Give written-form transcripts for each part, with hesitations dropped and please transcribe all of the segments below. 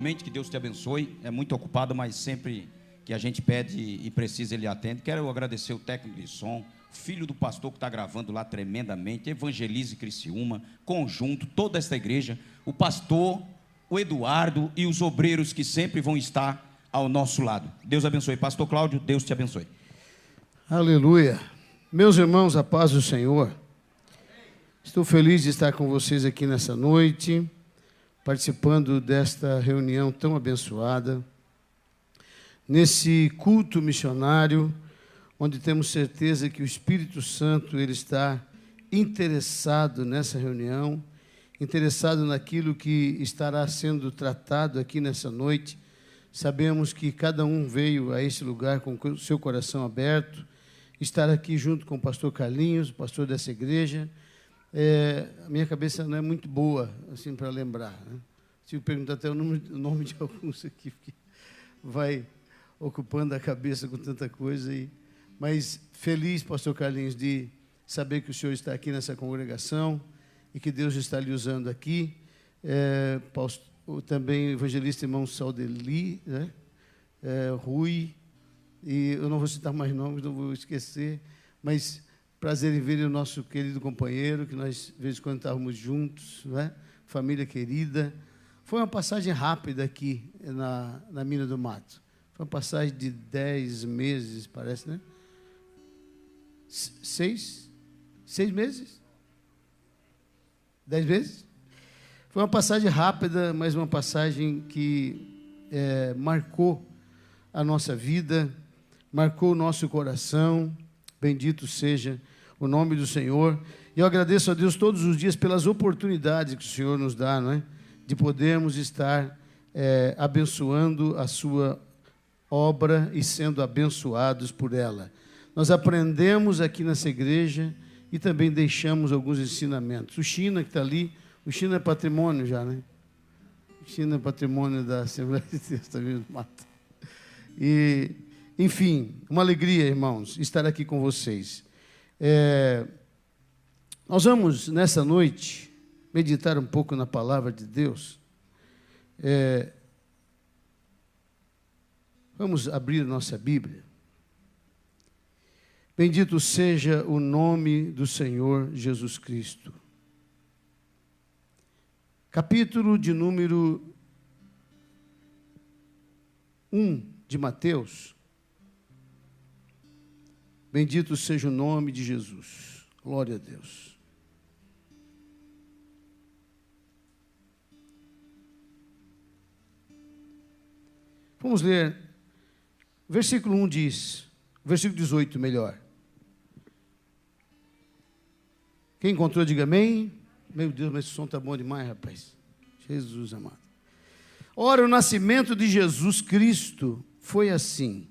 Que Deus te abençoe. É muito ocupado, mas sempre que a gente pede e precisa, ele atende. Quero agradecer o técnico de som, filho do pastor que está gravando lá tremendamente, Evangelize Criciúma, conjunto, toda esta igreja, o pastor, o Eduardo e os obreiros que sempre vão estar ao nosso lado. Deus abençoe. Pastor Cláudio, Deus te abençoe. Aleluia. Meus irmãos, a paz do Senhor. Estou feliz de estar com vocês aqui nessa noite, participando desta reunião tão abençoada, nesse culto missionário, onde temos certeza que o Espírito Santo ele está interessado nessa reunião, interessado naquilo que estará sendo tratado aqui nessa noite. Sabemos que cada um veio a esse lugar com o seu coração aberto, estar aqui junto com o pastor Carlinhos, o pastor dessa igreja. A minha cabeça não é muito boa assim para lembrar, né? Se eu perguntar até o nome de alguns aqui, porque vai ocupando a cabeça com tanta coisa. Mas feliz, pastor Carlinhos, de saber que o senhor está aqui nessa congregação e que Deus está lhe usando aqui. Também o evangelista irmão Saldeli, né? Rui, e eu não vou citar mais nomes, não vou esquecer, mas prazer em ver o nosso querido companheiro, que nós, de vez em quando, estávamos juntos, né? Família querida. Foi uma passagem rápida aqui na Mina do Mato. Foi uma passagem de 10 meses, parece, né? 6 meses? 10 meses? Foi uma passagem rápida, mas uma passagem que marcou a nossa vida, marcou o nosso coração. Bendito seja o nome do Senhor. E eu agradeço a Deus todos os dias pelas oportunidades que o Senhor nos dá, não é? De podermos estar abençoando a sua obra e sendo abençoados por ela. Nós aprendemos aqui nessa igreja e também deixamos alguns ensinamentos. O China que está ali, o China é patrimônio já, né? O China é patrimônio da Assembleia de Deus, está vindo do mato. E, enfim, uma alegria, irmãos, estar aqui com vocês. Nós vamos, nessa noite, meditar um pouco na palavra de Deus. Vamos abrir nossa Bíblia. Bendito seja o nome do Senhor Jesus Cristo. Capítulo de número 1 de Mateus. Bendito seja o nome de Jesus. Glória a Deus. Vamos ler. Versículo 1 diz, versículo 18 melhor. Quem encontrou, diga amém. Meu Deus, mas esse som está bom demais, rapaz. Jesus amado. Ora, o nascimento de Jesus Cristo foi assim.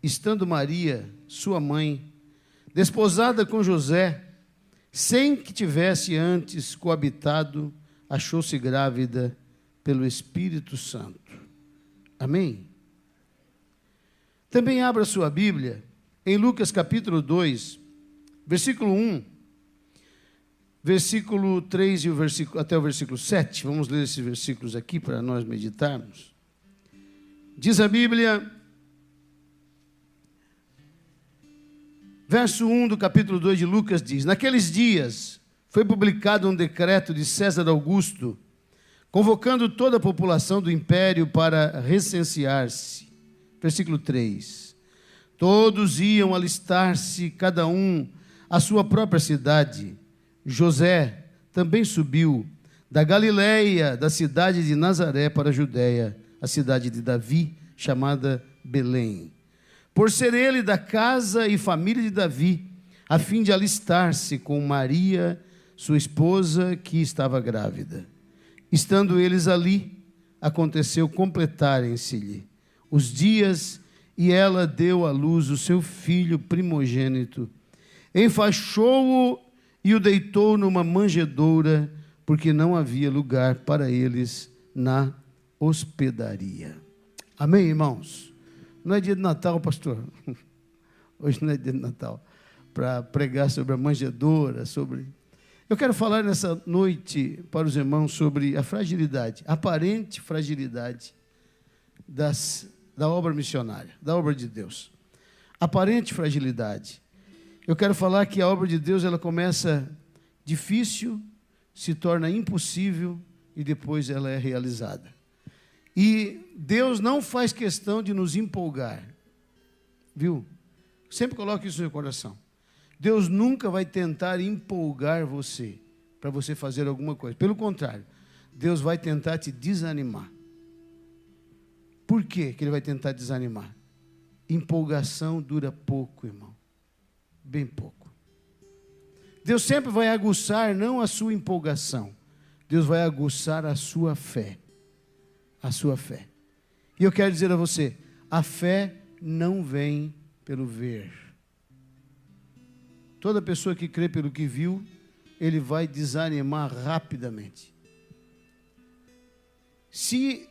Estando Maria, sua mãe, desposada com José, sem que tivesse antes coabitado, achou-se grávida pelo Espírito Santo. Amém? Também abra sua Bíblia em Lucas capítulo 2, versículo 1, versículo 3 e até o versículo 7. Vamos ler esses versículos aqui para nós meditarmos. Diz a Bíblia, verso 1 do capítulo 2 de Lucas diz: naqueles dias foi publicado um decreto de César Augusto, convocando toda a população do império para recensear-se. Versículo 3. Todos iam alistar-se, cada um à sua própria cidade. José também subiu da Galileia, da cidade de Nazaré para a Judéia, a cidade de Davi, chamada Belém, por ser ele da casa e família de Davi, a fim de alistar-se com Maria, sua esposa, que estava grávida. Estando eles ali, aconteceu completarem-se-lhe os dias, e ela deu à luz o seu filho primogênito. Enfaixou-o e o deitou numa manjedoura, porque não havia lugar para eles na hospedaria. Amém, irmãos? Não é dia de Natal, pastor. Hoje não é dia de Natal. Para pregar sobre a manjedoura, sobre... Eu quero falar nessa noite para os irmãos sobre a fragilidade, a aparente fragilidade da obra missionária, da obra de Deus. Aparente fragilidade. Eu quero falar que a obra de Deus, ela começa difícil, se torna impossível e depois ela é realizada. E Deus não faz questão de nos empolgar, viu? Sempre coloque isso no seu coração. Deus nunca vai tentar empolgar você para você fazer alguma coisa. Pelo contrário, Deus vai tentar te desanimar. Por quê que Ele vai tentar desanimar? Empolgação dura pouco, irmão. Bem pouco. Deus sempre vai aguçar não a sua empolgação. Deus vai aguçar a sua fé. A sua fé. E eu quero dizer a você, a fé não vem pelo ver. Toda pessoa que crê pelo que viu, ele vai desanimar rapidamente. Se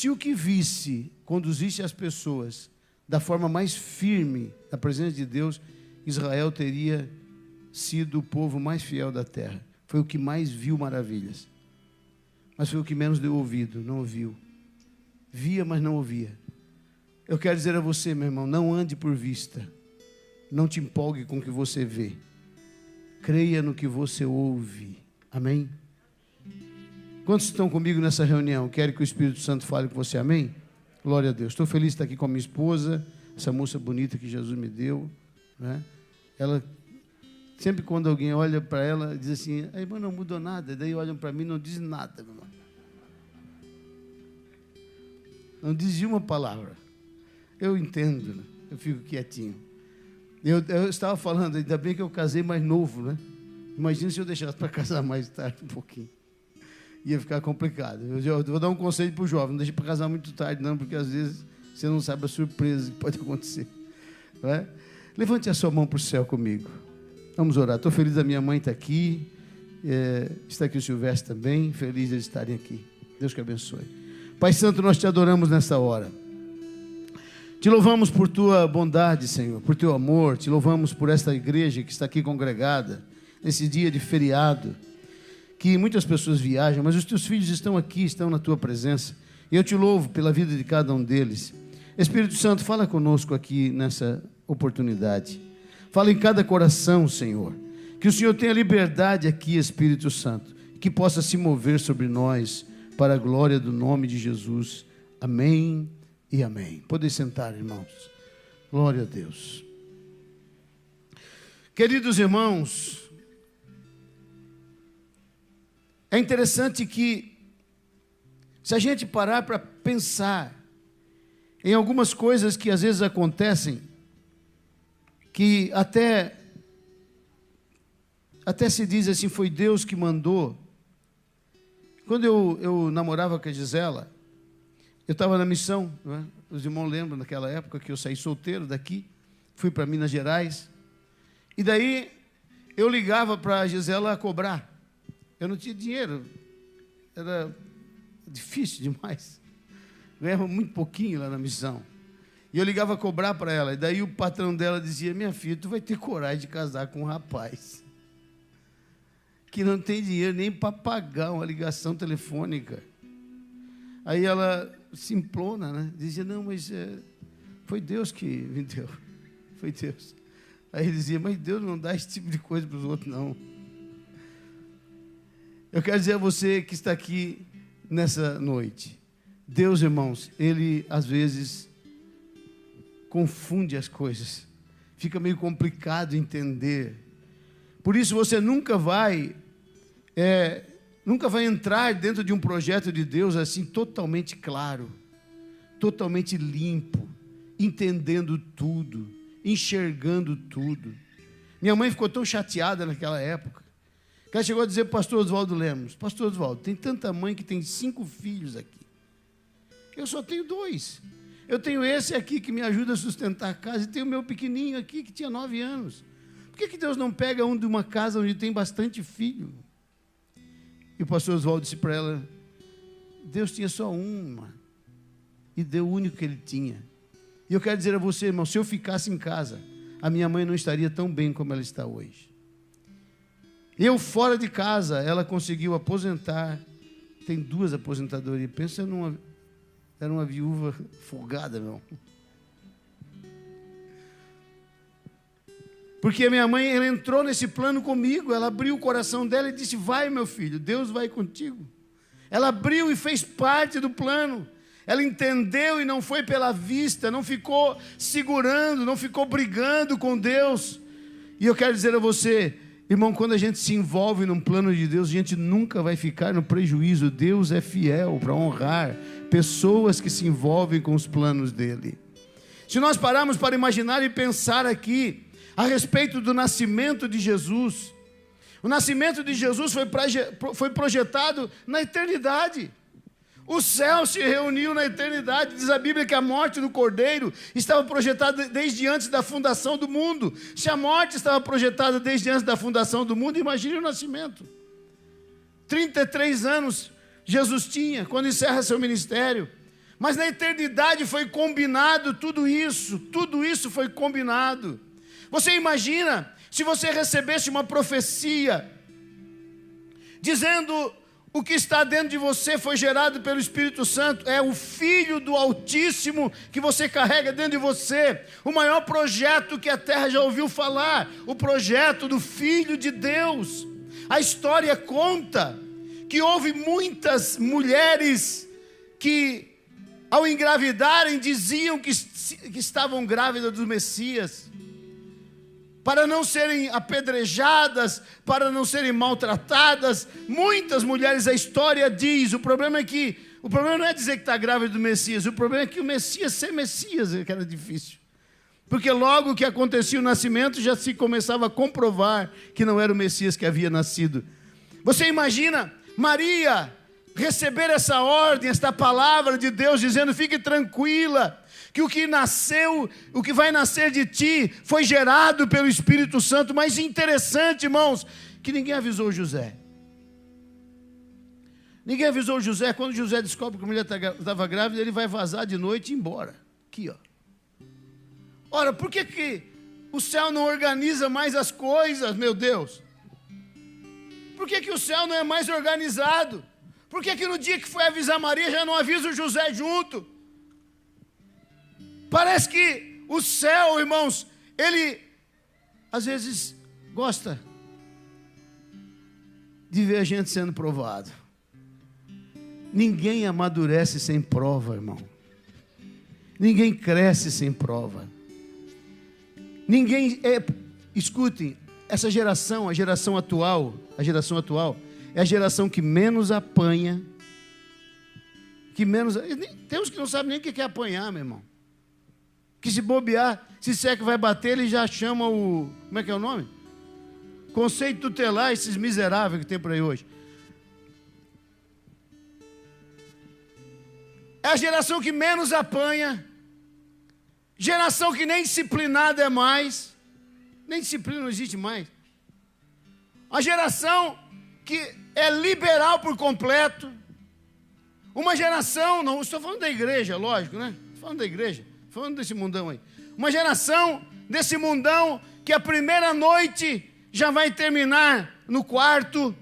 o que visse conduzisse as pessoas da forma mais firme da presença de Deus, Israel teria sido o povo mais fiel da terra. Foi o que mais viu maravilhas. Mas foi o que menos deu ouvido, não ouviu. Via, mas não ouvia. Eu quero dizer a você, meu irmão, não ande por vista. Não te empolgue com o que você vê. Creia no que você ouve. Amém? Quantos estão comigo nessa reunião? Querem que o Espírito Santo fale com você? Amém? Glória a Deus. Estou feliz de estar aqui com a minha esposa, essa moça bonita que Jesus me deu, né? Ela, sempre quando alguém olha para ela, diz assim, a irmã não mudou nada. Daí olham para mim e não dizem nada, meu irmão. Não dizem uma palavra. Eu entendo, né? Eu fico quietinho. Eu estava falando, ainda bem que eu casei mais novo, né? Imagina se eu deixasse para casar mais tarde um pouquinho. Ia ficar complicado. Eu vou dar um conselho para o jovem, não deixe para casar muito tarde não, porque às vezes você não sabe a surpresa que pode acontecer. Não é? Levante a sua mão para o céu comigo. Vamos orar. Estou feliz da minha mãe estar aqui. Está aqui o Silvestre também. Feliz de eles estarem aqui. Deus que abençoe. Pai Santo, nós te adoramos nessa hora. Te louvamos por tua bondade, Senhor, por teu amor. Te louvamos por esta igreja que está aqui congregada, nesse dia de feriado, que muitas pessoas viajam, mas os teus filhos estão aqui, estão na tua presença. E eu te louvo pela vida de cada um deles. Espírito Santo, fala conosco aqui nessa oportunidade. Fala em cada coração, Senhor. Que o Senhor tenha liberdade aqui, Espírito Santo, que possa se mover sobre nós para a glória do nome de Jesus. Amém e amém. Podem sentar, irmãos. Glória a Deus. Queridos irmãos, é interessante que, se a gente parar para pensar em algumas coisas que às vezes acontecem, que até se diz assim, foi Deus que mandou. Quando eu namorava com a Gisela, eu estava na missão, não é? Os irmãos lembram naquela época que eu saí solteiro daqui, fui para Minas Gerais, e daí eu ligava para a Gisela cobrar. Eu não tinha dinheiro, era difícil demais, ganhava muito pouquinho lá na missão, e eu ligava a cobrar para ela, e daí o patrão dela dizia, minha filha, tu vai ter coragem de casar com um rapaz que não tem dinheiro nem para pagar uma ligação telefônica. Aí ela, simplona, né? Dizia, não, mas foi Deus que me deu. Foi Deus. Aí ele dizia, mas Deus não dá esse tipo de coisa para os outros, não. Eu quero dizer a você que está aqui nessa noite. Deus, irmãos, Ele às vezes confunde as coisas. Fica meio complicado entender. Por isso você nunca vai entrar dentro de um projeto de Deus assim totalmente claro, totalmente limpo, entendendo tudo, enxergando tudo. Minha mãe ficou tão chateada naquela época, que ela chegou a dizer para o pastor Oswaldo Lemos, pastor Oswaldo, tem tanta mãe que tem 5 filhos aqui, eu só tenho 2, eu tenho esse aqui que me ajuda a sustentar a casa, e tenho o meu pequenininho aqui que tinha 9 anos, por que Deus não pega um de uma casa onde tem bastante filho? E o pastor Oswaldo disse para ela, Deus tinha só uma, e deu o único que ele tinha. E eu quero dizer a você, irmão, se eu ficasse em casa, a minha mãe não estaria tão bem como ela está hoje. Eu fora de casa, ela conseguiu aposentar. Tem 2 aposentadorias. Pensa era uma viúva folgada, meu. Porque minha mãe, ela entrou nesse plano comigo. Ela abriu o coração dela e disse: vai, meu filho, Deus vai contigo. Ela abriu e fez parte do plano. Ela entendeu e não foi pela vista, não ficou segurando, não ficou brigando com Deus. E eu quero dizer a você, irmão, quando a gente se envolve num plano de Deus, a gente nunca vai ficar no prejuízo. Deus é fiel para honrar pessoas que se envolvem com os planos dele. Se nós pararmos para imaginar e pensar aqui a respeito do nascimento de Jesus, o nascimento de Jesus foi projetado na eternidade. O céu se reuniu na eternidade. Diz a Bíblia que a morte do Cordeiro estava projetada desde antes da fundação do mundo. Se a morte estava projetada desde antes da fundação do mundo, imagine o nascimento. 33 anos Jesus tinha quando encerra seu ministério. Mas na eternidade foi combinado tudo isso foi combinado. Você imagina se você recebesse uma profecia dizendo: o que está dentro de você foi gerado pelo Espírito Santo, é o Filho do Altíssimo que você carrega dentro de você, o maior projeto que a terra já ouviu falar, o projeto do Filho de Deus. A história conta que houve muitas mulheres que, ao engravidarem, diziam que estavam grávidas do Messias, para não serem apedrejadas, para não serem maltratadas. Muitas mulheres, a história diz, o problema não é dizer que está grávida do Messias, o problema é que o Messias ser Messias é que era difícil. Porque logo que acontecia o nascimento, já se começava a comprovar que não era o Messias que havia nascido. Você imagina Maria receber essa ordem, esta palavra de Deus, dizendo: fique tranquila, que o que vai nascer de ti foi gerado pelo Espírito Santo. Mas interessante, irmãos, que ninguém avisou José. Ninguém avisou José. Quando José descobre que a mulher estava grávida, ele vai vazar de noite e ir embora. Aqui, ó. Ora, por que o céu não organiza mais as coisas, meu Deus? Por que o céu não é mais organizado? Por que no dia que foi avisar Maria, já não avisa o José junto? Parece que o céu, irmãos, ele às vezes gosta de ver a gente sendo provado. Ninguém amadurece sem prova, irmão. Ninguém cresce sem prova. Escutem, essa geração, a geração atual, é a geração que menos apanha, tem uns que não sabem nem o que é apanhar, meu irmão. Que se bobear, se disser que vai bater, ele já chama como é que é o nome? Conceito tutelar, esses miseráveis que tem por aí hoje. É a geração que menos apanha, geração que nem disciplinada é mais, nem disciplina não existe mais. Uma geração que é liberal por completo. Uma geração, não estou falando da igreja, lógico, né? Estou falando da igreja. Falando desse mundão aí. Uma geração desse mundão que a primeira noite já vai terminar no quarto.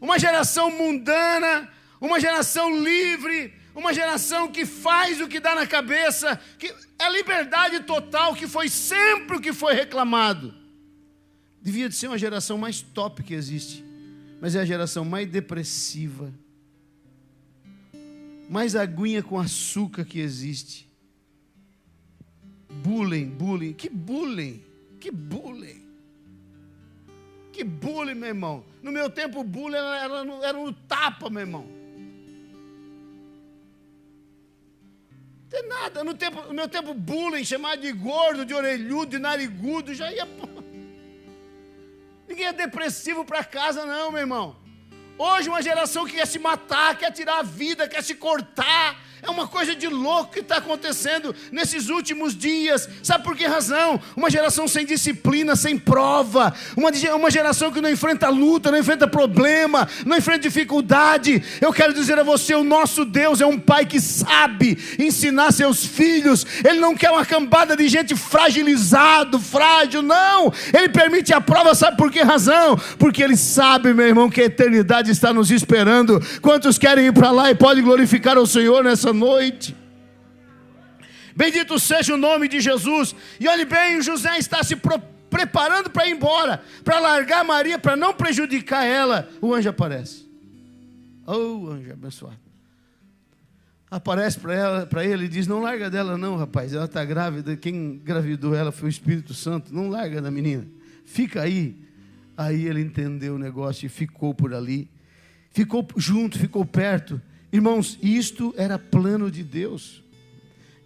Uma geração mundana, uma geração livre, uma geração que faz o que dá na cabeça, que é liberdade total, que foi sempre o que foi reclamado. Devia de ser uma geração mais top que existe, mas é a geração mais depressiva, mais aguinha com açúcar que existe. Bullying, que bullying, meu irmão. No meu tempo o bullying era no tapa, meu irmão. Não tem nada, no meu tempo bullying, chamado de gordo, de orelhudo, de narigudo, já ia... Ninguém é depressivo para casa não, meu irmão. Hoje uma geração que quer se matar, quer tirar a vida, quer se cortar. É uma coisa de louco que está acontecendo nesses últimos dias. Sabe por que razão? Uma geração sem disciplina, sem prova. Uma geração que não enfrenta luta, não enfrenta problema, não enfrenta dificuldade. Eu quero dizer a você, o nosso Deus é um pai que sabe ensinar seus filhos. Ele não quer uma cambada de gente fragilizado, frágil, não. Ele permite a prova, sabe por que razão? Porque Ele sabe, meu irmão, que a eternidade está nos esperando. Quantos querem ir para lá e podem glorificar ao Senhor nessa noite? Bendito seja o nome de Jesus. E olhe bem, o José está se preparando para ir embora, para largar Maria, para não prejudicar ela. O anjo aparece. Oh, anjo abençoado. Aparece para ele e diz: não larga dela não, rapaz, ela está grávida, quem engravidou ela foi o Espírito Santo, não larga da menina, fica aí. Aí ele entendeu o negócio e ficou por ali, ficou junto, ficou perto. Irmãos, isto era plano de Deus,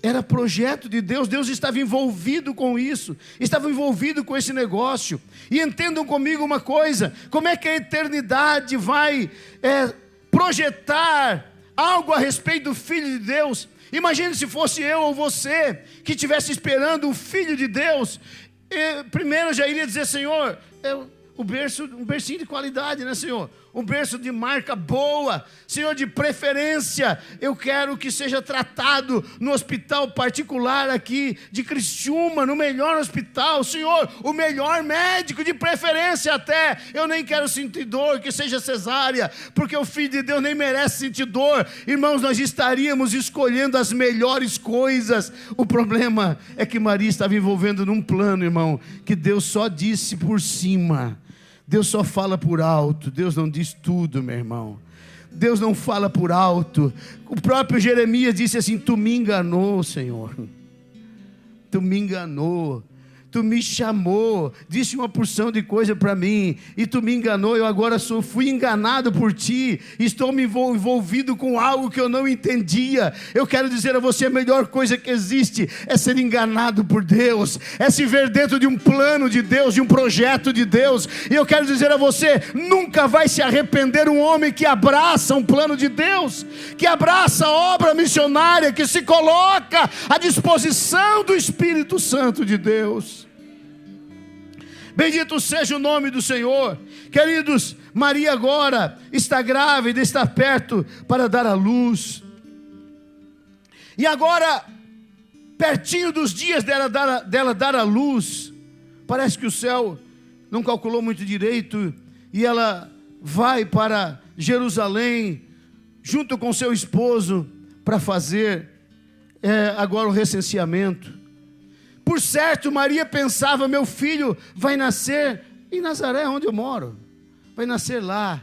era projeto de Deus. Deus estava envolvido com isso, estava envolvido com esse negócio. E entendam comigo uma coisa: como é que a eternidade vai projetar algo a respeito do Filho de Deus? Imagine se fosse eu ou você que estivesse esperando um Filho de Deus. Primeiro eu já iria dizer: Senhor, um bercinho de qualidade, né, Senhor? Um berço de marca boa, Senhor, de preferência. Eu quero que seja tratado no hospital particular aqui de Criciúma, no melhor hospital, Senhor, o melhor médico, de preferência até. Eu nem quero sentir dor, que seja cesárea, porque o Filho de Deus nem merece sentir dor. Irmãos, nós estaríamos escolhendo as melhores coisas. O problema é que Maria estava envolvendo num plano, irmão, que Deus só disse por cima. Deus só fala por alto, Deus não diz tudo, meu irmão. Deus não fala por alto. O próprio Jeremias disse assim: tu me enganou, Senhor. Tu me enganou. Tu me chamou, disse uma porção de coisa para mim, e tu me enganou. Eu agora fui enganado por ti, estou me envolvido com algo que eu não entendia. Eu quero dizer a você: a melhor coisa que existe é ser enganado por Deus, é se ver dentro de um plano de Deus, de um projeto de Deus. E eu quero dizer a você: nunca vai se arrepender um homem que abraça um plano de Deus, que abraça a obra missionária, que se coloca à disposição do Espírito Santo de Deus. Bendito seja o nome do Senhor. Queridos, Maria agora está grávida, está perto para dar à luz. E agora, pertinho dos dias dela dar à luz, parece que o céu não calculou muito direito, e ela vai para Jerusalém, junto com seu esposo, para fazer agora o recenseamento. Por certo, Maria pensava: meu filho vai nascer em Nazaré, onde eu moro. Vai nascer lá.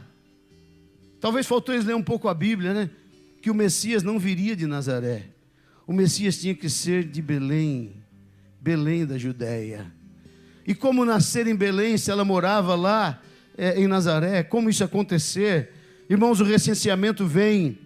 Talvez faltou eles ler um pouco a Bíblia, né? Que o Messias não viria de Nazaré. O Messias tinha que ser de Belém, Belém da Judéia. E como nascer em Belém, se ela morava lá em Nazaré? Como isso acontecer? Irmãos, o recenseamento vem,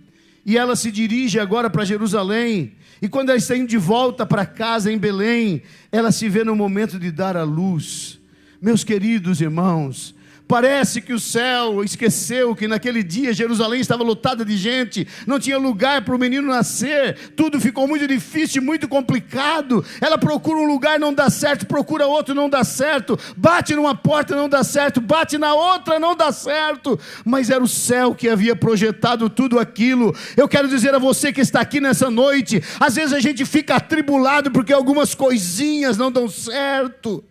e ela se dirige agora para Jerusalém. E quando ela está indo de volta para casa em Belém, ela se vê no momento de dar à luz. Meus queridos irmãos, parece que o céu esqueceu que naquele dia Jerusalém estava lotada de gente, não tinha lugar para o menino nascer, tudo ficou muito difícil, muito complicado. Ela procura um lugar, não dá certo, procura outro, não dá certo, bate numa porta, não dá certo, bate na outra, não dá certo, mas era o céu que havia projetado tudo aquilo. Eu quero dizer a você que está aqui nessa noite, às vezes a gente fica atribulado porque algumas coisinhas não dão certo.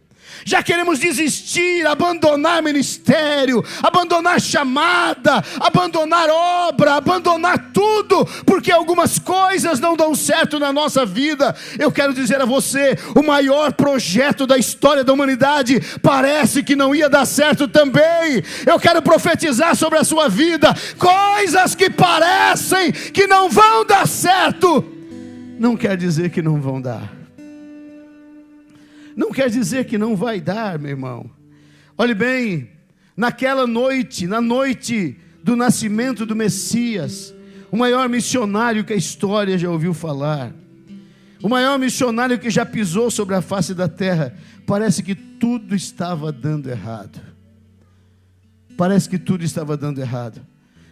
Já queremos desistir, abandonar ministério, abandonar chamada, abandonar obra, abandonar tudo, porque algumas coisas não dão certo na nossa vida. Eu quero dizer a você, o maior projeto da história da humanidade parece que não ia dar certo também. Eu quero profetizar sobre a sua vida, coisas que parecem que não vão dar certo, não quer dizer que não vão dar. Não quer dizer que não vai dar, meu irmão. Olhe bem, naquela noite, na noite do nascimento do Messias, o maior missionário que a história já ouviu falar, o maior missionário que já pisou sobre a face da terra, parece que tudo estava dando errado. Parece que tudo estava dando errado.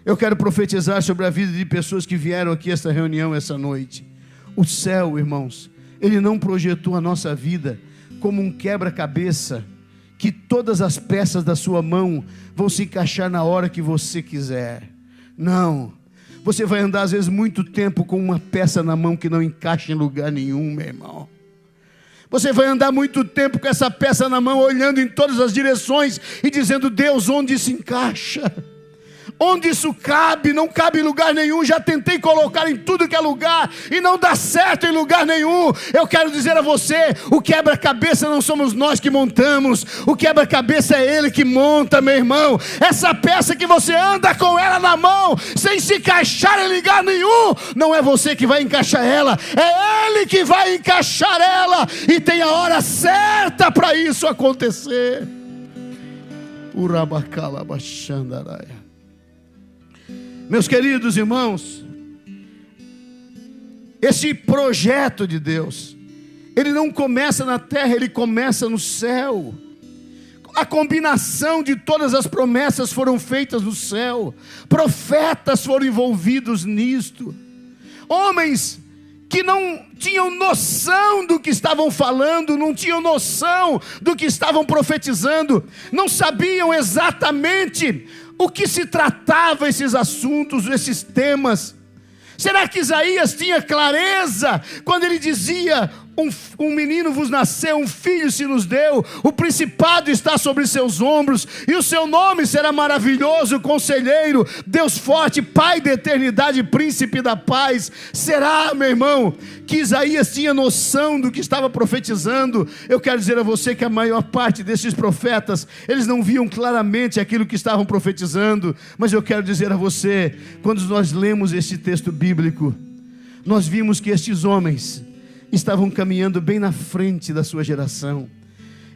Eu quero profetizar sobre a vida de pessoas que vieram aqui a esta reunião essa noite. O céu, irmãos, Ele não projetou a nossa vida como um quebra-cabeça, que todas as peças da sua mão vão se encaixar na hora que você quiser. Não. Você vai andar às vezes muito tempo com uma peça na mão que não encaixa em lugar nenhum, meu irmão. Você vai andar muito tempo com essa peça na mão, olhando em todas as direções e dizendo: Deus, onde isso encaixa? Onde isso cabe? Não cabe em lugar nenhum. Já tentei colocar em tudo que é lugar e não dá certo em lugar nenhum. Eu quero dizer a você: o quebra-cabeça não somos nós que montamos, o quebra-cabeça é Ele que monta, meu irmão. Essa peça que você anda com ela na mão, sem se encaixar em lugar nenhum, não é você que vai encaixar ela, é Ele que vai encaixar ela, e tem a hora certa para isso acontecer. Urabacalabachandaraia. Meus queridos irmãos, esse projeto de Deus, ele não começa na terra, ele começa no céu. A combinação de todas as promessas foram feitas no céu. Profetas foram envolvidos nisto. Homens que não tinham noção do que estavam falando, não tinham noção do que estavam profetizando, não sabiam exatamente o que se tratava esses assuntos, esses temas. Será que Isaías tinha clareza quando ele dizia: um menino vos nasceu, um filho se nos deu, o principado está sobre seus ombros, e o seu nome será maravilhoso, conselheiro, Deus forte, Pai da eternidade, príncipe da paz? Será, meu irmão, que Isaías tinha noção do que estava profetizando? Eu quero dizer a você que a maior parte desses profetas, eles não viam claramente aquilo que estavam profetizando. Mas eu quero dizer a você, quando nós lemos este texto bíblico, nós vimos que estes homens estavam caminhando bem na frente da sua geração.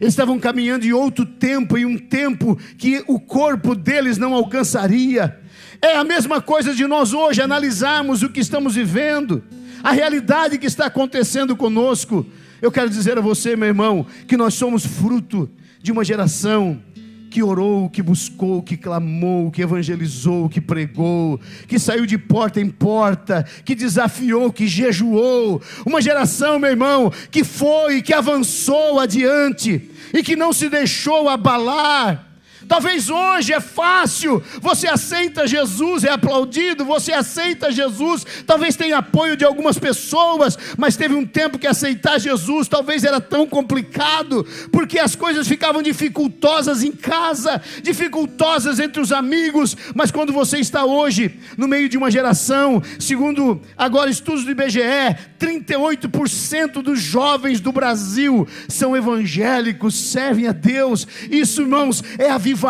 Eles estavam caminhando em outro tempo, em um tempo que o corpo deles não alcançaria. É a mesma coisa de nós hoje analisarmos o que estamos vivendo, a realidade que está acontecendo conosco. Eu quero dizer a você, meu irmão, que nós somos fruto de uma geração que orou, que buscou, que clamou, que evangelizou, que pregou, que saiu de porta em porta, que desafiou, que jejuou. Uma geração, meu irmão, que foi, que avançou adiante e que não se deixou abalar. Talvez hoje é fácil, você aceita Jesus, é aplaudido, você aceita Jesus, talvez tenha apoio de algumas pessoas, mas teve um tempo que aceitar Jesus talvez era tão complicado, porque as coisas ficavam dificultosas em casa, dificultosas entre os amigos. Mas quando você está hoje no meio de uma geração, segundo agora estudos do IBGE, 38% dos jovens do Brasil são evangélicos, servem a Deus. Isso, irmãos, é avivamento,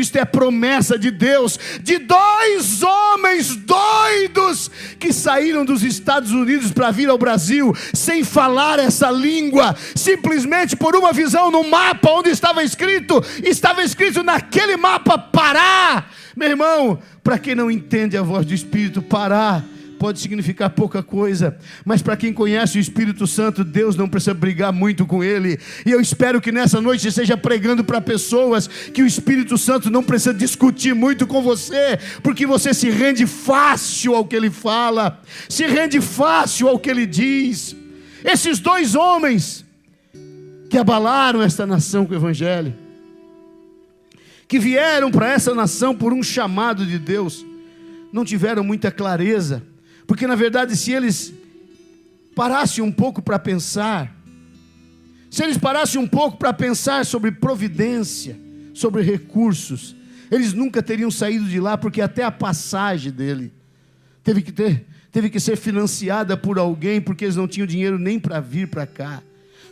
isto é promessa de Deus, de dois homens doidos que saíram dos Estados Unidos para vir ao Brasil, sem falar essa língua, simplesmente por uma visão no mapa, onde estava escrito naquele mapa Pará. Meu irmão, para quem não entende a voz do Espírito, Pará pode significar pouca coisa, mas para quem conhece o Espírito Santo, Deus não precisa brigar muito com ele. E eu espero que nessa noite você esteja pregando para pessoas que o Espírito Santo não precisa discutir muito com você, porque você se rende fácil ao que ele fala, se rende fácil ao que ele diz. Esses dois homens que abalaram esta nação com o Evangelho, que vieram para essa nação por um chamado de Deus, não tiveram muita clareza, porque na verdade, se eles parassem um pouco para pensar, sobre providência, sobre recursos, eles nunca teriam saído de lá, porque até a passagem dele teve que ser financiada por alguém, porque eles não tinham dinheiro nem para vir para cá.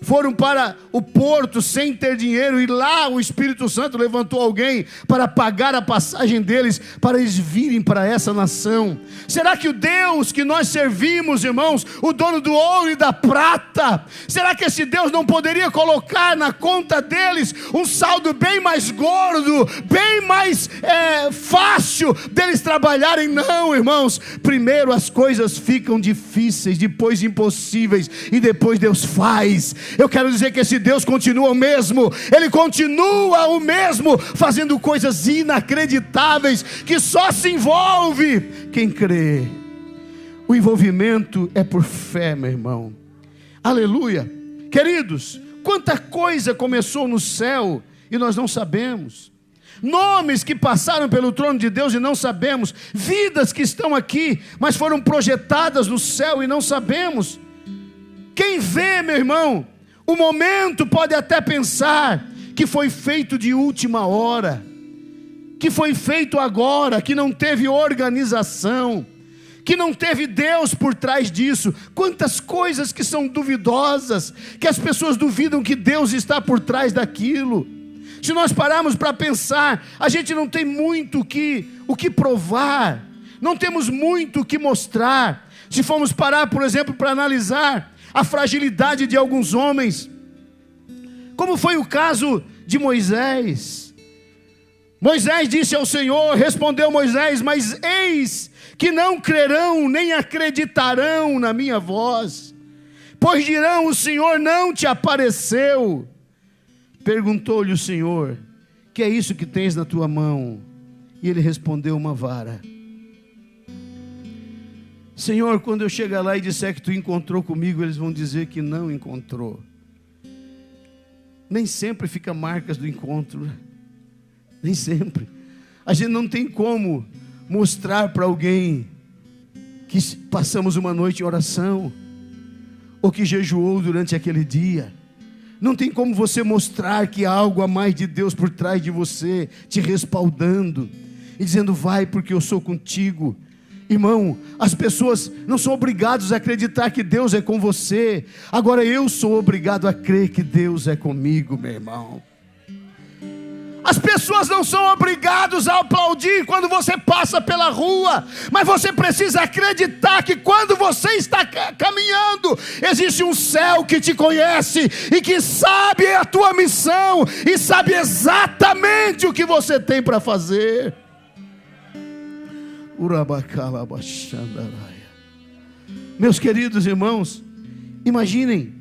Foram para o porto sem ter dinheiro, e lá o Espírito Santo levantou alguém para pagar a passagem deles, para eles virem para essa nação. Será que o Deus que nós servimos, irmãos, o dono do ouro e da prata, será que esse Deus não poderia colocar na conta deles um saldo bem mais gordo, bem mais fácil deles trabalharem? Não, irmãos, primeiro as coisas ficam difíceis, depois impossíveis, e depois Deus faz. Eu quero dizer que esse Deus continua o mesmo. Ele continua o mesmo, fazendo coisas inacreditáveis, que só se envolve quem crê. O envolvimento é por fé, meu irmão. Aleluia. Queridos, quanta coisa começou no céu e nós não sabemos. Nomes que passaram pelo trono de Deus e não sabemos. Vidas que estão aqui, mas foram projetadas no céu e não sabemos. Quem vê, meu irmão, o momento pode até pensar que foi feito de última hora, que foi feito agora, que não teve organização, que não teve Deus por trás disso. Quantas coisas que são duvidosas, que as pessoas duvidam que Deus está por trás daquilo. Se nós pararmos para pensar, a gente não tem muito o que provar, não temos muito o que mostrar. Se formos parar, por exemplo, para analisar a fragilidade de alguns homens, como foi o caso de Moisés. Moisés disse ao Senhor, respondeu Moisés: mas eis que não crerão nem acreditarão na minha voz, pois dirão: o Senhor não te apareceu. Perguntou-lhe o Senhor: que é isso que tens na tua mão? E ele respondeu: uma vara. Senhor, quando eu chegar lá e disser que tu encontrou comigo, eles vão dizer que não encontrou. Nem sempre fica marcas do encontro, nem sempre. A gente não tem como mostrar para alguém que passamos uma noite em oração, ou que jejuou durante aquele dia. Não tem como você mostrar que há algo a mais de Deus por trás de você, te respaldando e dizendo: vai, porque eu sou contigo. Irmão, as pessoas não são obrigadas a acreditar que Deus é com você. Agora eu sou obrigado a crer que Deus é comigo, meu irmão. As pessoas não são obrigadas a aplaudir quando você passa pela rua, mas você precisa acreditar que quando você está caminhando, existe um céu que te conhece e que sabe a tua missão e sabe exatamente o que você tem para fazer. Meus queridos irmãos, imaginem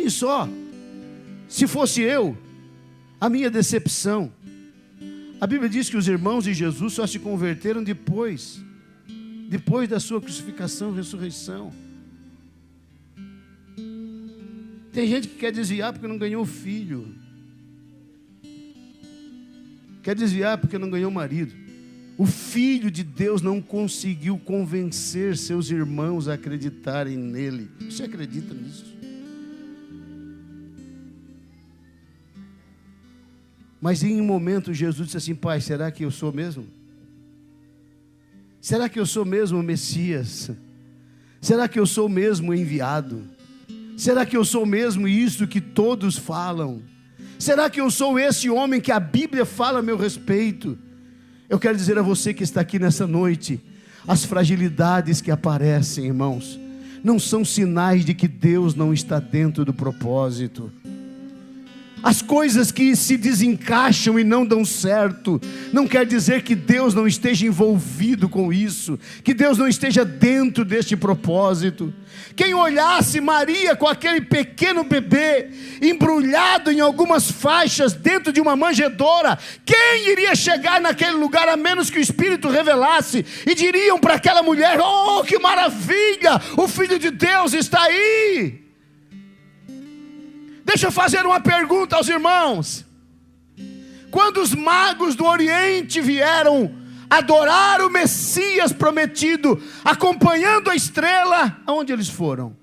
só, se fosse eu, a minha decepção. A Bíblia diz que os irmãos de Jesus só se converteram depois da sua crucificação e ressurreição. Tem gente que quer desviar porque não ganhou filho, quer desviar porque não ganhou marido. O Filho de Deus não conseguiu convencer seus irmãos a acreditarem nele. Você acredita nisso? Mas em um momento Jesus disse assim: Pai, será que eu sou mesmo? Será que eu sou mesmo o Messias? Será que eu sou mesmo enviado? Será que eu sou mesmo isso que todos falam? Será que eu sou esse homem que a Bíblia fala a meu respeito? Eu quero dizer a você que está aqui nessa noite, as fragilidades que aparecem, irmãos, não são sinais de que Deus não está dentro do propósito. As coisas que se desencaixam e não dão certo, não quer dizer que Deus não esteja envolvido com isso, que Deus não esteja dentro deste propósito. Quem olhasse Maria com aquele pequeno bebê, embrulhado em algumas faixas dentro de uma manjedoura, quem iria chegar naquele lugar, a menos que o Espírito revelasse, e diriam para aquela mulher: oh, que maravilha, o Filho de Deus está aí. Deixa eu fazer uma pergunta aos irmãos. Quando os magos do Oriente vieram adorar o Messias prometido, acompanhando a estrela, aonde eles foram?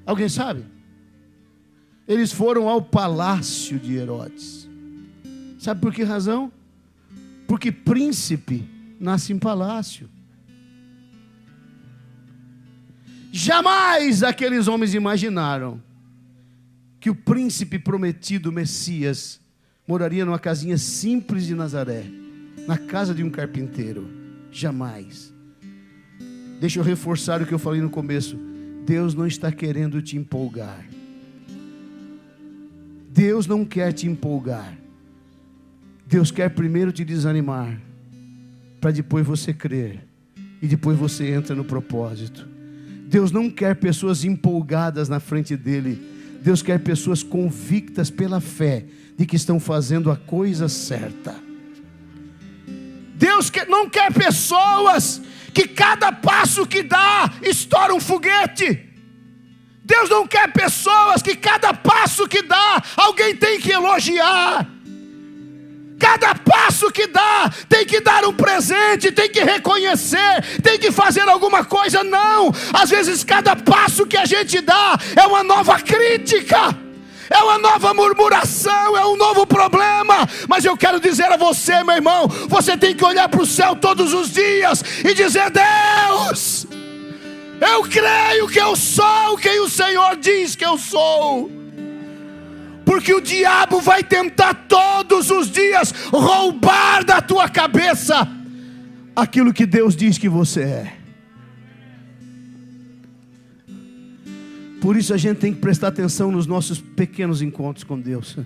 Alguém sabe? Eles foram ao palácio de Herodes. Sabe por que razão? Porque príncipe nasce em palácio. Jamais aqueles homens imaginaram que o príncipe prometido, Messias, moraria numa casinha simples de Nazaré, na casa de um carpinteiro. Jamais. Deixa eu reforçar o que eu falei no começo. Deus não está querendo te empolgar. Deus não quer te empolgar. Deus quer primeiro te desanimar, para depois você crer, e depois você entra no propósito. Deus não quer pessoas empolgadas na frente dele. Deus quer pessoas convictas pela fé de que estão fazendo a coisa certa. Deus não quer pessoas que cada passo que dá estoura um foguete. Deus não quer pessoas que cada passo que dá alguém tem que elogiar. Cada passo que dá tem que dar um presente, tem que reconhecer, tem que fazer alguma coisa. Não, às vezes cada passo que a gente dá é uma nova crítica, é uma nova murmuração, é um novo problema. Mas eu quero dizer a você, meu irmão, você tem que olhar para o céu todos os dias e dizer: Deus, eu creio que eu sou quem o Senhor diz que eu sou. Porque o diabo vai tentar todos os dias roubar da tua cabeça aquilo que Deus diz que você é. Por isso a gente tem que prestar atenção nos nossos pequenos encontros com Deus.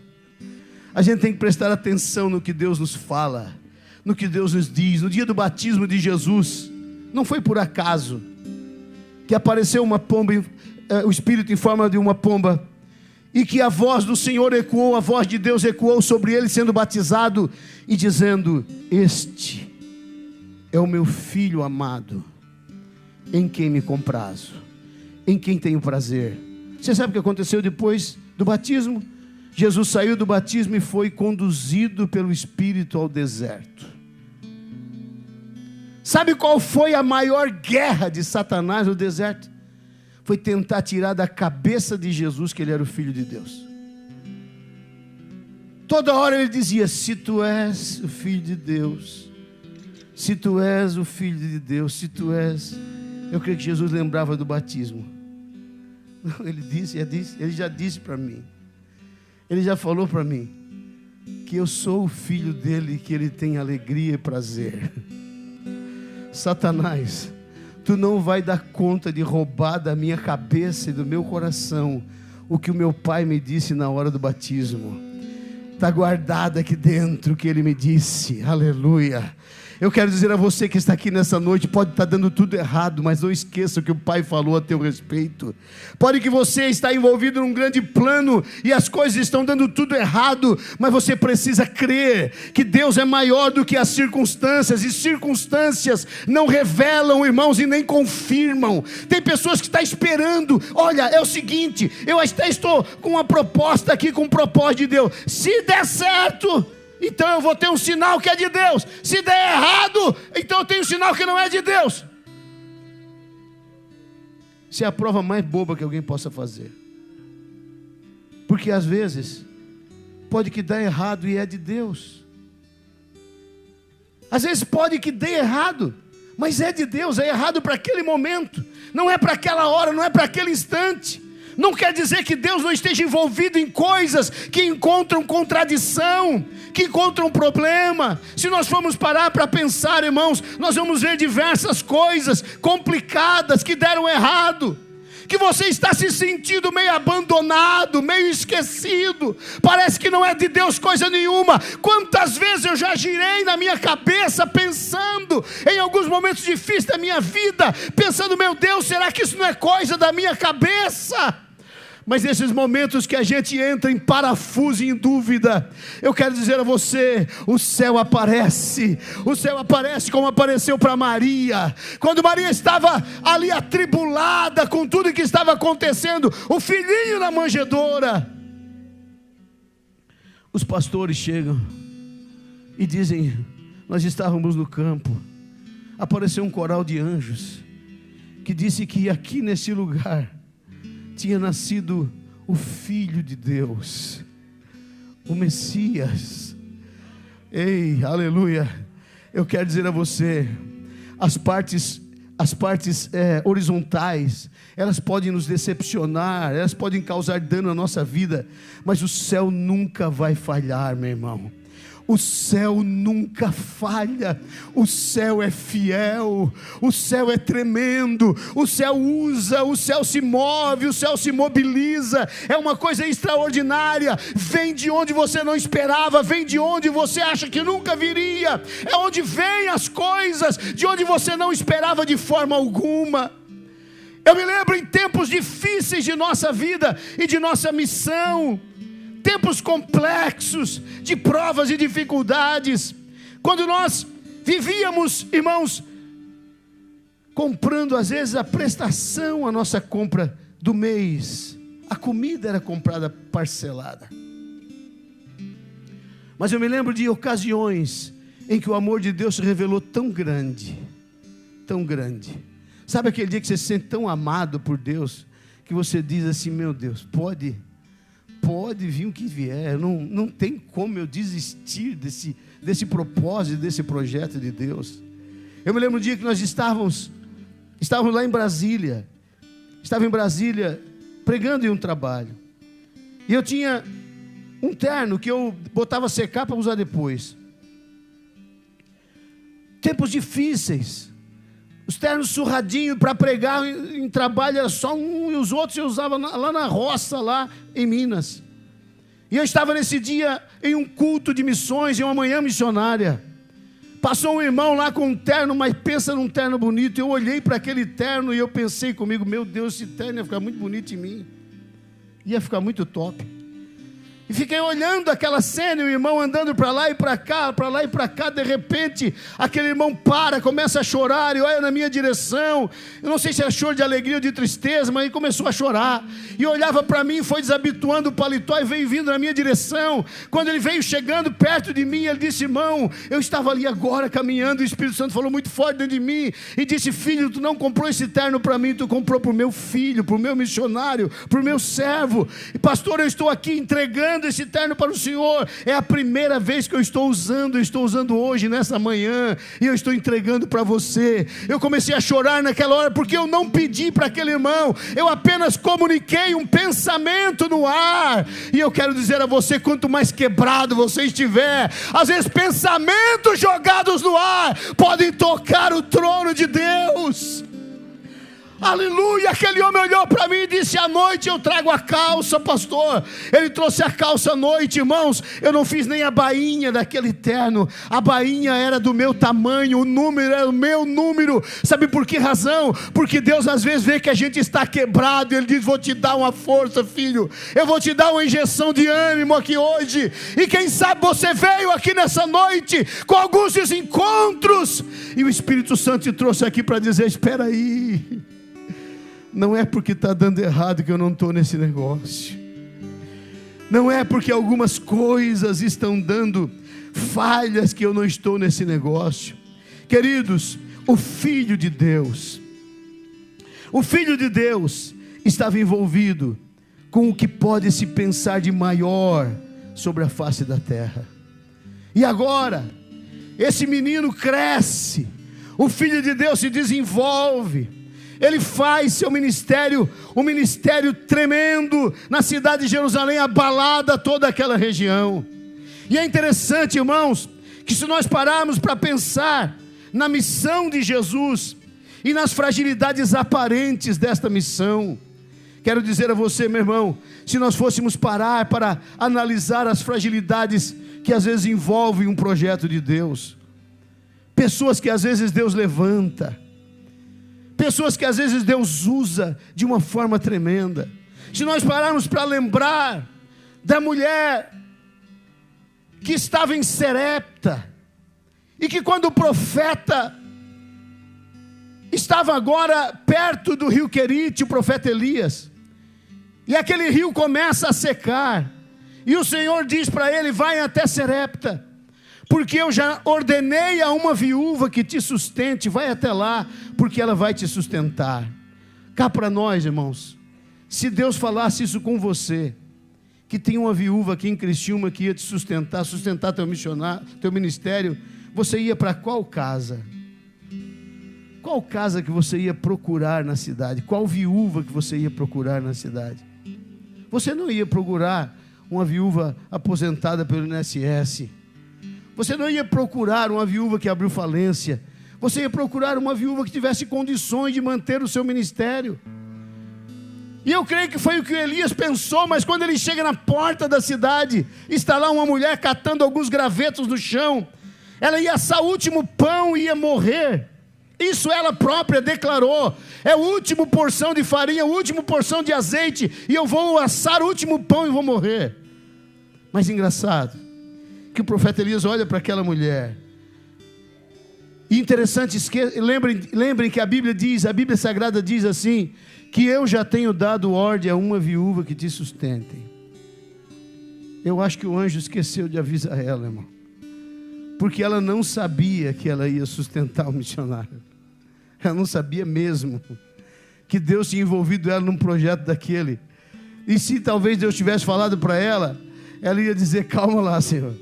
A gente tem que prestar atenção no que Deus nos fala, no que Deus nos diz. No dia do batismo de Jesus, não foi por acaso que apareceu uma pomba, o Espírito em forma de uma pomba, e que a voz do Senhor ecoou, a voz de Deus ecoou sobre ele sendo batizado e dizendo: este é o meu filho amado, em quem me comprazo, em quem tenho prazer. Você sabe o que aconteceu depois do batismo? Jesus saiu do batismo e foi conduzido pelo Espírito ao deserto. Sabe qual foi a maior guerra de Satanás no deserto? Foi tentar tirar da cabeça de Jesus que ele era o Filho de Deus. Toda hora ele dizia: se tu és o Filho de Deus, se tu és o Filho de Deus, se tu és... Eu creio que Jesus lembrava do batismo. Ele já disse para mim, ele já falou para mim, que eu sou o filho dele, que ele tem alegria e prazer. Satanás, tu não vai dar conta de roubar da minha cabeça e do meu coração o que o meu pai me disse na hora do batismo. Está guardado aqui dentro o que ele me disse. Aleluia. Eu quero dizer a você que está aqui nessa noite, pode estar dando tudo errado, mas não esqueça o que o Pai falou a teu respeito. Pode que você está envolvido num grande plano e as coisas estão dando tudo errado, mas você precisa crer que Deus é maior do que as circunstâncias, e circunstâncias não revelam, irmãos, e nem confirmam. Tem pessoas que estão esperando. Olha, é o seguinte, eu até estou com uma proposta aqui, com um propósito de Deus. Se der certo, então eu vou ter um sinal que é de Deus. Se der errado, então eu tenho um sinal que não é de Deus. Isso é a prova mais boba que alguém possa fazer. Porque às vezes pode que dê errado e é de Deus. Às vezes pode que dê errado, mas é de Deus. É errado para aquele momento, não é para aquela hora, não é para aquele instante. Não quer dizer que Deus não esteja envolvido em coisas que encontram contradição, que encontram problema. Se nós formos parar para pensar, irmãos, nós vamos ver diversas coisas complicadas que deram errado, que você está se sentindo meio abandonado, meio esquecido, parece que não é de Deus coisa nenhuma. Quantas vezes eu já girei na minha cabeça pensando em alguns momentos difíceis da minha vida, pensando: meu Deus, será que isso não é coisa da minha cabeça? Mas nesses momentos que a gente entra em parafuso e em dúvida, eu quero dizer a você, o céu aparece como apareceu para Maria. Quando Maria estava ali atribulada com tudo que estava acontecendo, o filhinho na manjedoura, os pastores chegam e dizem: nós estávamos no campo, apareceu um coral de anjos que disse que aqui nesse lugar tinha nascido o Filho de Deus, o Messias. Ei, aleluia. Eu quero dizer a você, as partes horizontais, elas podem nos decepcionar, elas podem causar dano à nossa vida, mas o céu nunca vai falhar, meu irmão. O céu nunca falha, o céu é fiel, o céu é tremendo, o céu usa, o céu se move, o céu se mobiliza, é uma coisa extraordinária, vem de onde você não esperava, vem de onde você acha que nunca viria, é onde vem as coisas, de onde você não esperava de forma alguma. Eu me lembro em tempos difíceis de nossa vida e de nossa missão, tempos complexos, de provas e dificuldades, quando nós vivíamos, irmãos, comprando às vezes a prestação, a nossa compra do mês, a comida era comprada parcelada. Mas eu me lembro de ocasiões em que o amor de Deus se revelou tão grande, tão grande. Sabe aquele dia que você se sente tão amado por Deus, que você diz assim: meu Deus, pode vir o que vier, não tem como eu desistir desse propósito, desse projeto de Deus. Eu me lembro um dia que nós estávamos lá em Brasília, estava em Brasília pregando em um trabalho, e eu tinha um terno que eu botava secar para usar depois. Tempos difíceis, os ternos surradinhos para pregar em trabalho era só um, e os outros eu usava lá na roça, lá em Minas. E eu estava nesse dia em um culto de missões, em uma manhã missionária. Passou um irmão lá com um terno, mas pensa num terno bonito. Eu olhei para aquele terno e eu pensei comigo: meu Deus, esse terno ia ficar muito bonito em mim, ia ficar muito top. E fiquei olhando aquela cena, e o irmão andando para lá e para cá, para lá e para cá. De repente, aquele irmão começa a chorar e olha na minha direção. Eu não sei se era choro de alegria ou de tristeza, mas ele começou a chorar. E olhava para mim, foi desabituando o paletó e veio vindo na minha direção. Quando ele veio chegando perto de mim, ele disse: irmão, eu estava ali agora caminhando, e o Espírito Santo falou muito forte dentro de mim e disse: filho, tu não comprou esse terno para mim, tu comprou para o meu filho, para o meu missionário, para o meu servo. E pastor, eu estou aqui entregando esse terno para o Senhor. É a primeira vez que eu estou usando hoje, nessa manhã, e eu estou entregando para você. Eu comecei a chorar naquela hora, porque eu não pedi para aquele irmão, eu apenas comuniquei um pensamento no ar. E eu quero dizer a você, quanto mais quebrado você estiver, às vezes pensamentos jogados no ar podem tocar o trono de Deus. Aleluia. Aquele homem olhou para mim e disse: à noite eu trago a calça, pastor. Ele trouxe a calça à noite, irmãos. Eu não fiz nem a bainha daquele terno. A bainha era do meu tamanho, o número era o meu número. Sabe por que razão? Porque Deus às vezes vê que a gente está quebrado, Ele diz: vou te dar uma força, filho, eu vou te dar uma injeção de ânimo aqui hoje. E quem sabe você veio aqui nessa noite com alguns desencontros, e o Espírito Santo te trouxe aqui para dizer: espera aí, não é porque está dando errado que eu não estou nesse negócio. Não é porque algumas coisas estão dando falhas que eu não estou nesse negócio. Queridos, o Filho de Deus estava envolvido com o que pode se pensar de maior sobre a face da terra. E agora, esse menino cresce, o Filho de Deus se desenvolve. Ele faz seu ministério, um ministério tremendo na cidade de Jerusalém, abalada toda aquela região. E é interessante, irmãos, que se nós pararmos para pensar na missão de Jesus e nas fragilidades aparentes desta missão, quero dizer a você, meu irmão, se nós fôssemos parar para analisar as fragilidades que às vezes envolvem um projeto de Deus, pessoas que às vezes Deus levanta, pessoas que às vezes Deus usa de uma forma tremenda. Se nós pararmos para lembrar da mulher que estava em Serepta, e que quando o profeta estava agora perto do rio Querite, o profeta Elias, e aquele rio começa a secar, e o Senhor diz para ele: vai até Serepta, porque eu já ordenei a uma viúva que te sustente. Vai até lá, porque ela vai te sustentar. Cá para nós, irmãos, se Deus falasse isso com você, que tem uma viúva aqui em Criciúma que ia te sustentar teu ministério, você ia para qual casa? Qual casa que você ia procurar na cidade? Qual viúva que você ia procurar na cidade? Você não ia procurar uma viúva aposentada pelo INSS. Você não ia procurar uma viúva que abriu falência. Você ia procurar uma viúva que tivesse condições de manter o seu ministério. E eu creio que foi o que Elias pensou, mas quando ele chega na porta da cidade, está lá uma mulher catando alguns gravetos no chão. Ela ia assar o último pão e ia morrer. Isso ela própria declarou. É a última porção de farinha, a última porção de azeite, e eu vou assar o último pão e vou morrer. Mas engraçado, que o profeta Elias olha para aquela mulher. E interessante, lembrem que a Bíblia diz, a Bíblia Sagrada diz assim, que eu já tenho dado ordem a uma viúva que te sustentem. Eu acho que o anjo esqueceu de avisar ela, irmão. Porque ela não sabia que ela ia sustentar o missionário. Ela não sabia mesmo que Deus tinha envolvido ela num projeto daquele. E se talvez Deus tivesse falado para ela, ela ia dizer, calma lá, Senhor.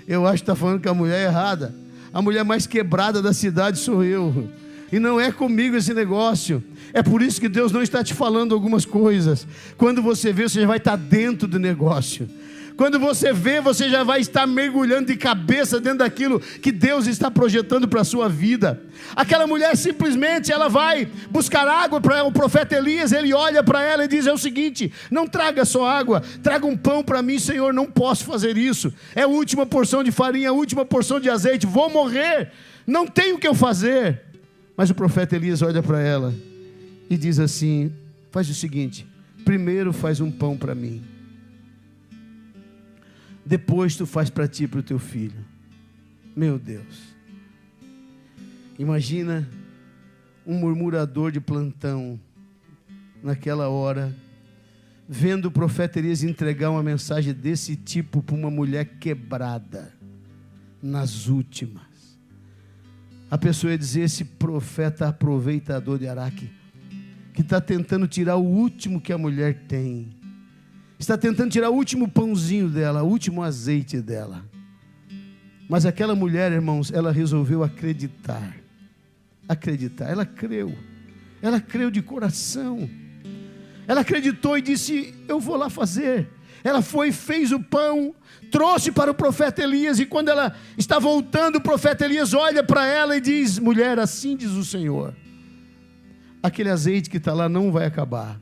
Eu acho que está falando com a mulher errada. A mulher mais quebrada da cidade sou eu. E não é comigo esse negócio. É por isso que Deus não está te falando algumas coisas. Quando você vê, você já vai estar dentro do negócio. Quando você vê, você já vai estar mergulhando de cabeça dentro daquilo que Deus está projetando para a sua vida. Aquela mulher simplesmente, ela vai buscar água para o profeta Elias. Ele olha para ela e diz, é o seguinte, não traga só água, traga um pão para mim, Senhor, não posso fazer isso. É a última porção de farinha, a última porção de azeite, vou morrer, não tenho o que eu fazer. Mas o profeta Elias olha para ela e diz assim, faz o seguinte, primeiro faz um pão para mim. Depois tu faz para ti e para o teu filho. Meu Deus. Imagina um murmurador de plantão, naquela hora, vendo o profeta Elias entregar uma mensagem desse tipo para uma mulher quebrada, nas últimas. A pessoa ia dizer, esse profeta aproveitador de Araque, que está tentando tirar o último que a mulher tem. Está tentando tirar o último pãozinho dela, o último azeite dela. Mas aquela mulher, irmãos, ela resolveu acreditar. Ela creu de coração. Ela acreditou e disse, eu vou lá fazer. Ela foi, fez o pão, trouxe para o profeta Elias, e quando ela está voltando, o profeta Elias olha para ela e diz, mulher, assim diz o Senhor, aquele azeite que está lá não vai acabar.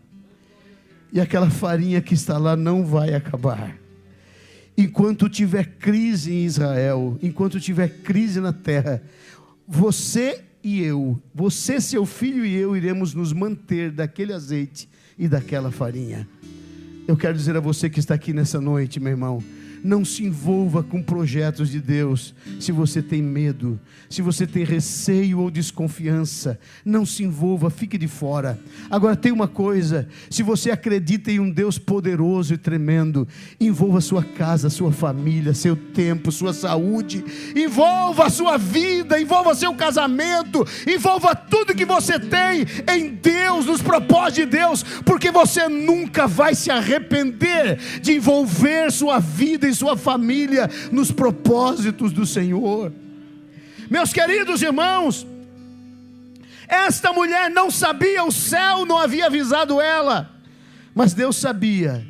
E aquela farinha que está lá não vai acabar. Enquanto tiver crise em Israel, enquanto tiver crise na terra, você e eu, você, seu filho e eu, iremos nos manter daquele azeite e daquela farinha. Eu quero dizer a você que está aqui nessa noite, meu irmão, não se envolva com projetos de Deus se você tem medo, se você tem receio ou desconfiança. Não se envolva, fique de fora. Agora tem uma coisa, se você acredita em um Deus poderoso e tremendo, envolva sua casa, sua família, seu tempo, sua saúde, envolva a sua vida, envolva seu casamento, envolva tudo que você tem em Deus, nos propósitos de Deus, porque você nunca vai se arrepender de envolver sua vida e sua família nos propósitos do Senhor. Meus queridos irmãos, esta mulher não sabia, o céu não havia avisado ela, mas Deus sabia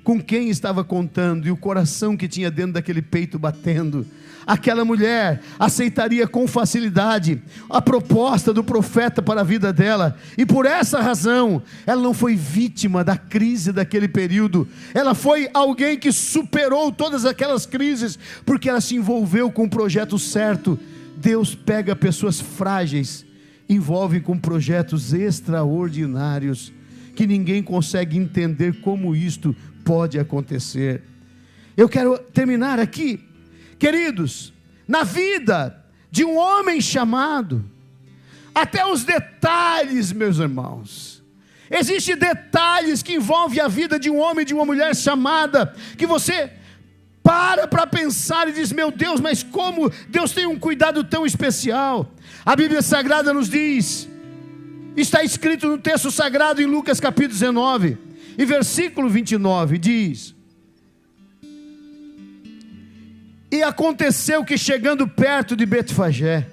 com quem estava contando e o coração que tinha dentro daquele peito batendo. Aquela mulher aceitaria com facilidade a proposta do profeta para a vida dela, e por essa razão ela não foi vítima da crise daquele período. Ela foi alguém que superou todas aquelas crises, porque ela se envolveu com o projeto certo. Deus pega pessoas frágeis, envolve com projetos extraordinários, que ninguém consegue entender como isto pode acontecer. Eu quero terminar aqui, queridos, na vida de um homem chamado, até os detalhes, meus irmãos, existem detalhes que envolvem a vida de um homem e de uma mulher chamada, que você para pensar e diz, meu Deus, mas como Deus tem um cuidado tão especial. A Bíblia Sagrada nos diz, está escrito no texto sagrado em Lucas capítulo 19, e versículo 29, diz, e aconteceu que chegando perto de Betfagé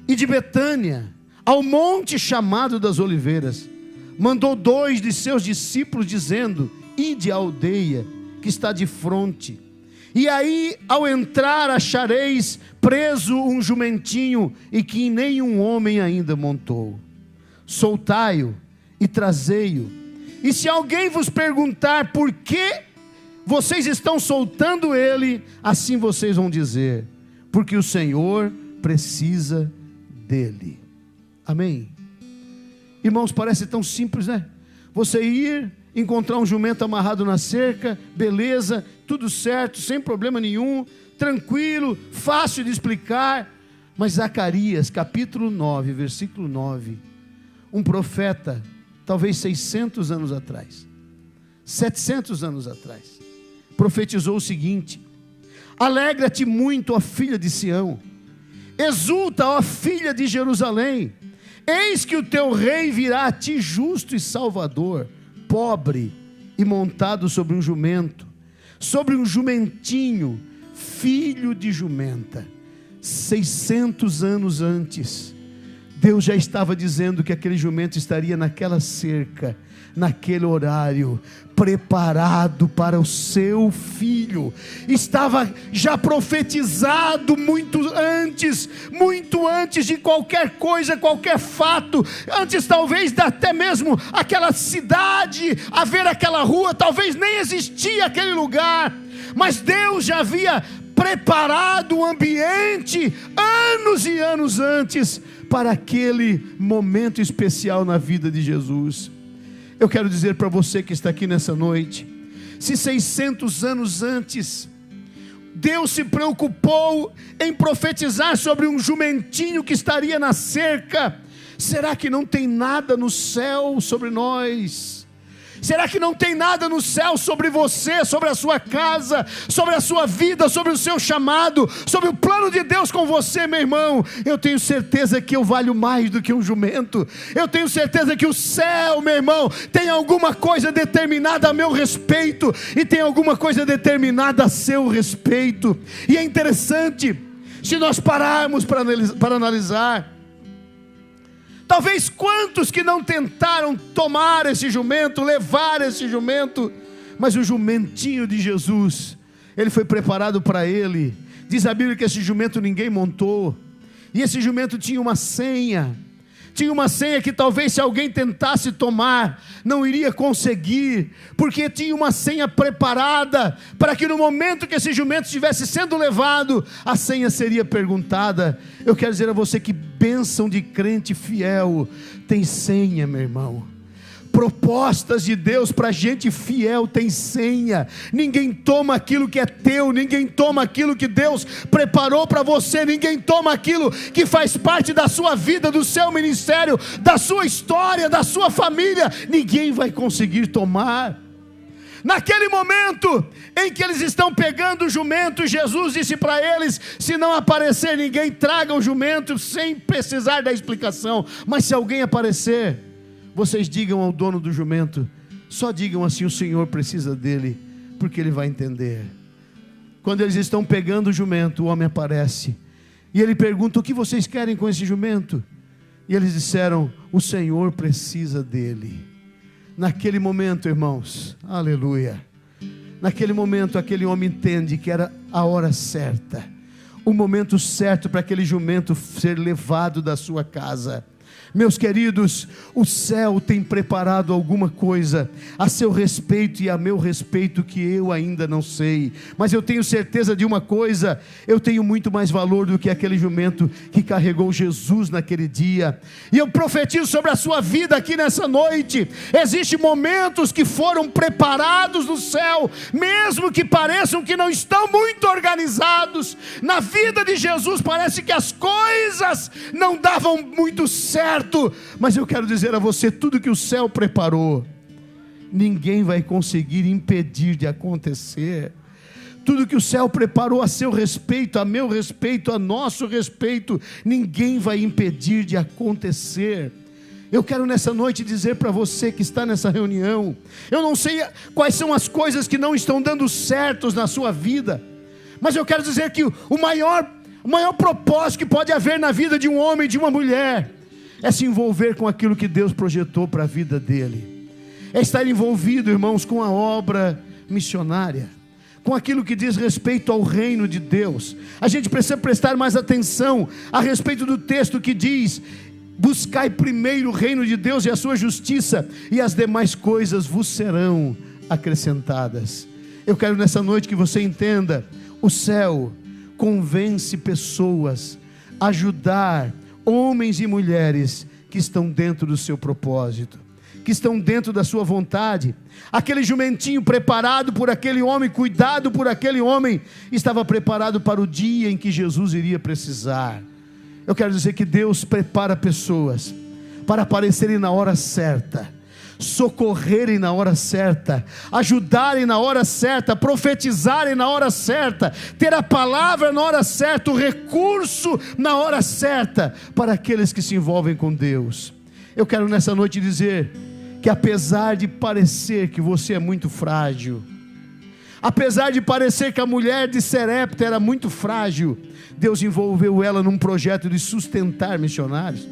e de Betânia, ao monte chamado das Oliveiras, mandou 2 de seus discípulos dizendo, ide à aldeia que está de fronte, e aí ao entrar achareis preso um jumentinho, e que nenhum homem ainda montou. Soltai-o e trazei-o, e se alguém vos perguntar por que vocês estão soltando ele, assim vocês vão dizer, porque o Senhor precisa dele. Amém? Irmãos, parece tão simples, né? Você ir, encontrar um jumento amarrado na cerca, beleza, tudo certo, sem problema nenhum, tranquilo, fácil de explicar. Mas Zacarias, capítulo 9, versículo 9, um profeta, talvez 600 anos atrás, 700 anos atrás, profetizou o seguinte: alegra-te muito, ó filha de Sião, exulta, ó filha de Jerusalém, eis que o teu rei virá a ti justo e salvador, pobre e montado sobre um jumento, sobre um jumentinho, filho de jumenta. 600 anos antes, Deus já estava dizendo que aquele jumento estaria naquela cerca, naquele horário, preparado para o seu filho. Estava já profetizado muito antes de qualquer coisa, qualquer fato, antes talvez até mesmo aquela cidade, haver aquela rua, talvez nem existia aquele lugar, mas Deus já havia preparado o ambiente anos e anos antes para aquele momento especial na vida de Jesus. Eu quero dizer para você que está aqui nessa noite, se 600 anos antes Deus se preocupou em profetizar sobre um jumentinho que estaria na cerca, será que não tem nada no céu sobre nós? Será que não tem nada no céu sobre você, sobre a sua casa, sobre a sua vida, sobre o seu chamado, sobre o plano de Deus com você, meu irmão? Eu tenho certeza que eu valho mais do que um jumento. Eu tenho certeza que o céu, meu irmão, tem alguma coisa determinada a meu respeito, e tem alguma coisa determinada a seu respeito. E é interessante, se nós pararmos para analisar, talvez quantos que não tentaram tomar esse jumento, levar esse jumento, mas o jumentinho de Jesus, ele foi preparado para ele. Diz a Bíblia que esse jumento ninguém montou, e esse jumento tinha uma senha que talvez se alguém tentasse tomar, não iria conseguir, porque tinha uma senha preparada, para que no momento que esse jumento estivesse sendo levado, a senha seria perguntada. Eu quero dizer a você que bênção de crente fiel tem senha, meu irmão. Propostas de Deus para gente fiel tem senha. Ninguém toma aquilo que é teu, ninguém toma aquilo que Deus preparou para você, ninguém toma aquilo que faz parte da sua vida, do seu ministério, da sua história, da sua família. Ninguém vai conseguir tomar. Naquele momento em que eles estão pegando o jumento, Jesus disse para eles: se não aparecer ninguém, traga o jumento, sem precisar da explicação. Mas se alguém aparecer, vocês digam ao dono do jumento, só digam assim: o Senhor precisa dele, porque ele vai entender. Quando eles estão pegando o jumento, o homem aparece, e ele pergunta: o que vocês querem com esse jumento? E eles disseram: o Senhor precisa dele. Naquele momento, irmãos, aleluia, naquele momento aquele homem entende que era a hora certa, o momento certo para aquele jumento ser levado da sua casa. Meus queridos, o céu tem preparado alguma coisa a seu respeito e a meu respeito que eu ainda não sei, mas eu tenho certeza de uma coisa: eu tenho muito mais valor do que aquele jumento que carregou Jesus naquele dia. E eu profetizo sobre a sua vida aqui nessa noite: existem momentos que foram preparados no céu, mesmo que pareçam que não estão muito organizados. Na vida de Jesus parece que as coisas não davam muito certo, mas eu quero dizer a você, tudo que o céu preparou, ninguém vai conseguir impedir de acontecer. Tudo que o céu preparou a seu respeito, a meu respeito, a nosso respeito, ninguém vai impedir de acontecer. Eu quero nessa noite dizer para você que está nessa reunião, eu não sei quais são as coisas que não estão dando certos na sua vida, mas eu quero dizer que o maior propósito que pode haver na vida de um homem e de uma mulher é se envolver com aquilo que Deus projetou para a vida dele, é estar envolvido, irmãos, com a obra missionária, com aquilo que diz respeito ao reino de Deus. A gente precisa prestar mais atenção a respeito do texto que diz: buscai primeiro o reino de Deus e a sua justiça, e as demais coisas vos serão acrescentadas. Eu quero nessa noite que você entenda: o céu convence pessoas a ajudar homens e mulheres que estão dentro do seu propósito, que estão dentro da sua vontade. Aquele jumentinho preparado por aquele homem, cuidado por aquele homem, estava preparado para o dia em que Jesus iria precisar. Eu quero dizer que Deus prepara pessoas para aparecerem na hora certa, socorrerem na hora certa, ajudarem na hora certa, profetizarem na hora certa, ter a palavra na hora certa, o recurso na hora certa, para aqueles que se envolvem com Deus. Eu quero nessa noite dizer que apesar de parecer que você é muito frágil, apesar de parecer que a mulher de Serepta era muito frágil, Deus envolveu ela num projeto de sustentar missionários.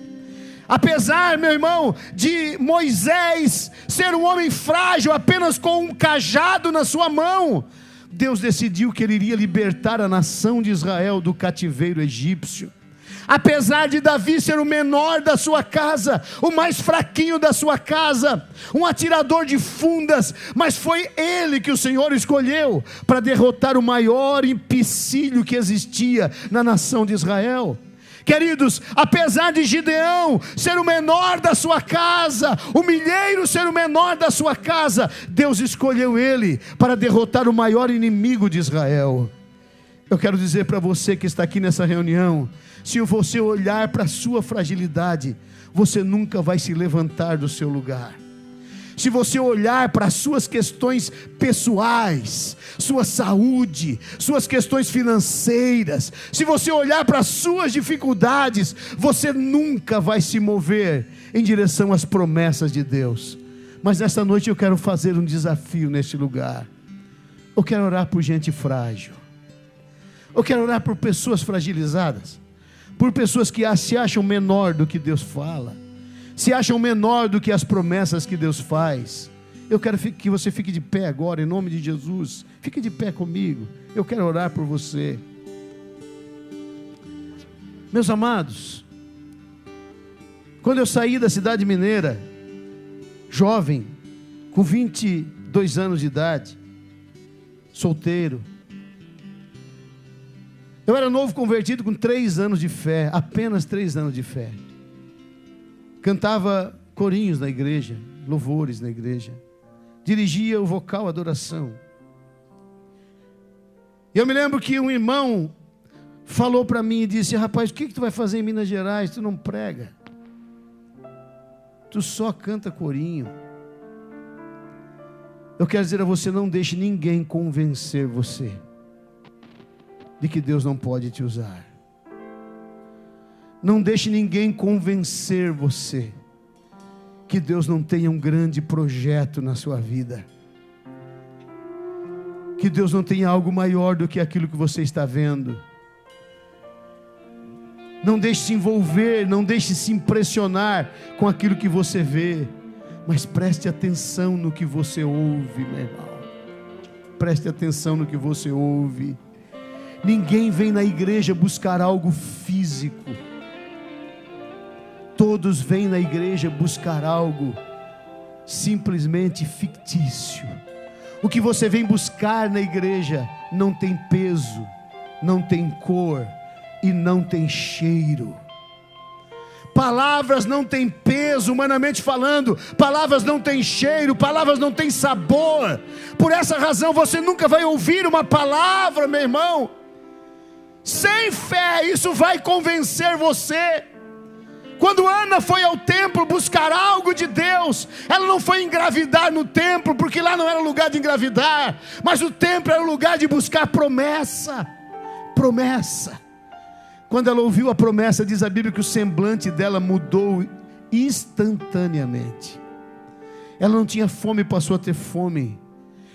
Apesar, meu irmão, de Moisés ser um homem frágil, apenas com um cajado na sua mão, Deus decidiu que ele iria libertar a nação de Israel do cativeiro egípcio. Apesar de Davi ser o menor da sua casa, o mais fraquinho da sua casa, um atirador de fundas, mas foi ele que o Senhor escolheu para derrotar o maior empecilho que existia na nação de Israel. Queridos, apesar de Gideão ser o menor da sua casa, o milheiro ser o menor da sua casa, Deus escolheu ele para derrotar o maior inimigo de Israel. Eu quero dizer para você que está aqui nessa reunião, se você olhar para a sua fragilidade, você nunca vai se levantar do seu lugar. Se você olhar para as suas questões pessoais, sua saúde, suas questões financeiras, se você olhar para as suas dificuldades, você nunca vai se mover em direção às promessas de Deus. Mas nessa noite eu quero fazer um desafio neste lugar. Eu quero orar por gente frágil. Eu quero orar por pessoas fragilizadas, por pessoas que se acham menor do que Deus fala, se acham menor do que as promessas que Deus faz. Eu quero que você fique de pé agora, em nome de Jesus. Fique de pé comigo. Eu quero orar por você. Meus amados, quando eu saí da cidade mineira, jovem, com 22 anos de idade, solteiro, eu era novo convertido com 3 anos de fé, apenas 3 anos de fé. Cantava corinhos na igreja, louvores na igreja, dirigia o vocal adoração. E eu me lembro que um irmão falou para mim e disse: rapaz, o que tu vai fazer em Minas Gerais? Tu não prega, tu só canta corinho. Eu quero dizer a você, não deixe ninguém convencer você de que Deus não pode te usar. Não deixe ninguém convencer você que Deus não tenha um grande projeto na sua vida, que Deus não tenha algo maior do que aquilo que você está vendo. Não deixe se envolver, não deixe se impressionar com aquilo que você vê, mas preste atenção no que você ouve, meu irmão. Preste atenção no que você ouve. Ninguém vem na igreja buscar algo físico. Todos vêm na igreja buscar algo simplesmente fictício. O que você vem buscar na igreja não tem peso, não tem cor e não tem cheiro. Palavras não têm peso, humanamente falando. Palavras não têm cheiro, palavras não têm sabor. Por essa razão você nunca vai ouvir uma palavra, meu irmão. Sem fé, isso vai convencer você. Quando Ana foi ao templo buscar algo de Deus, ela não foi engravidar no templo, porque lá não era lugar de engravidar, mas o templo era o lugar de buscar promessa. Promessa. Quando ela ouviu a promessa, diz a Bíblia que o semblante dela mudou instantaneamente. Ela não tinha fome, passou a ter fome.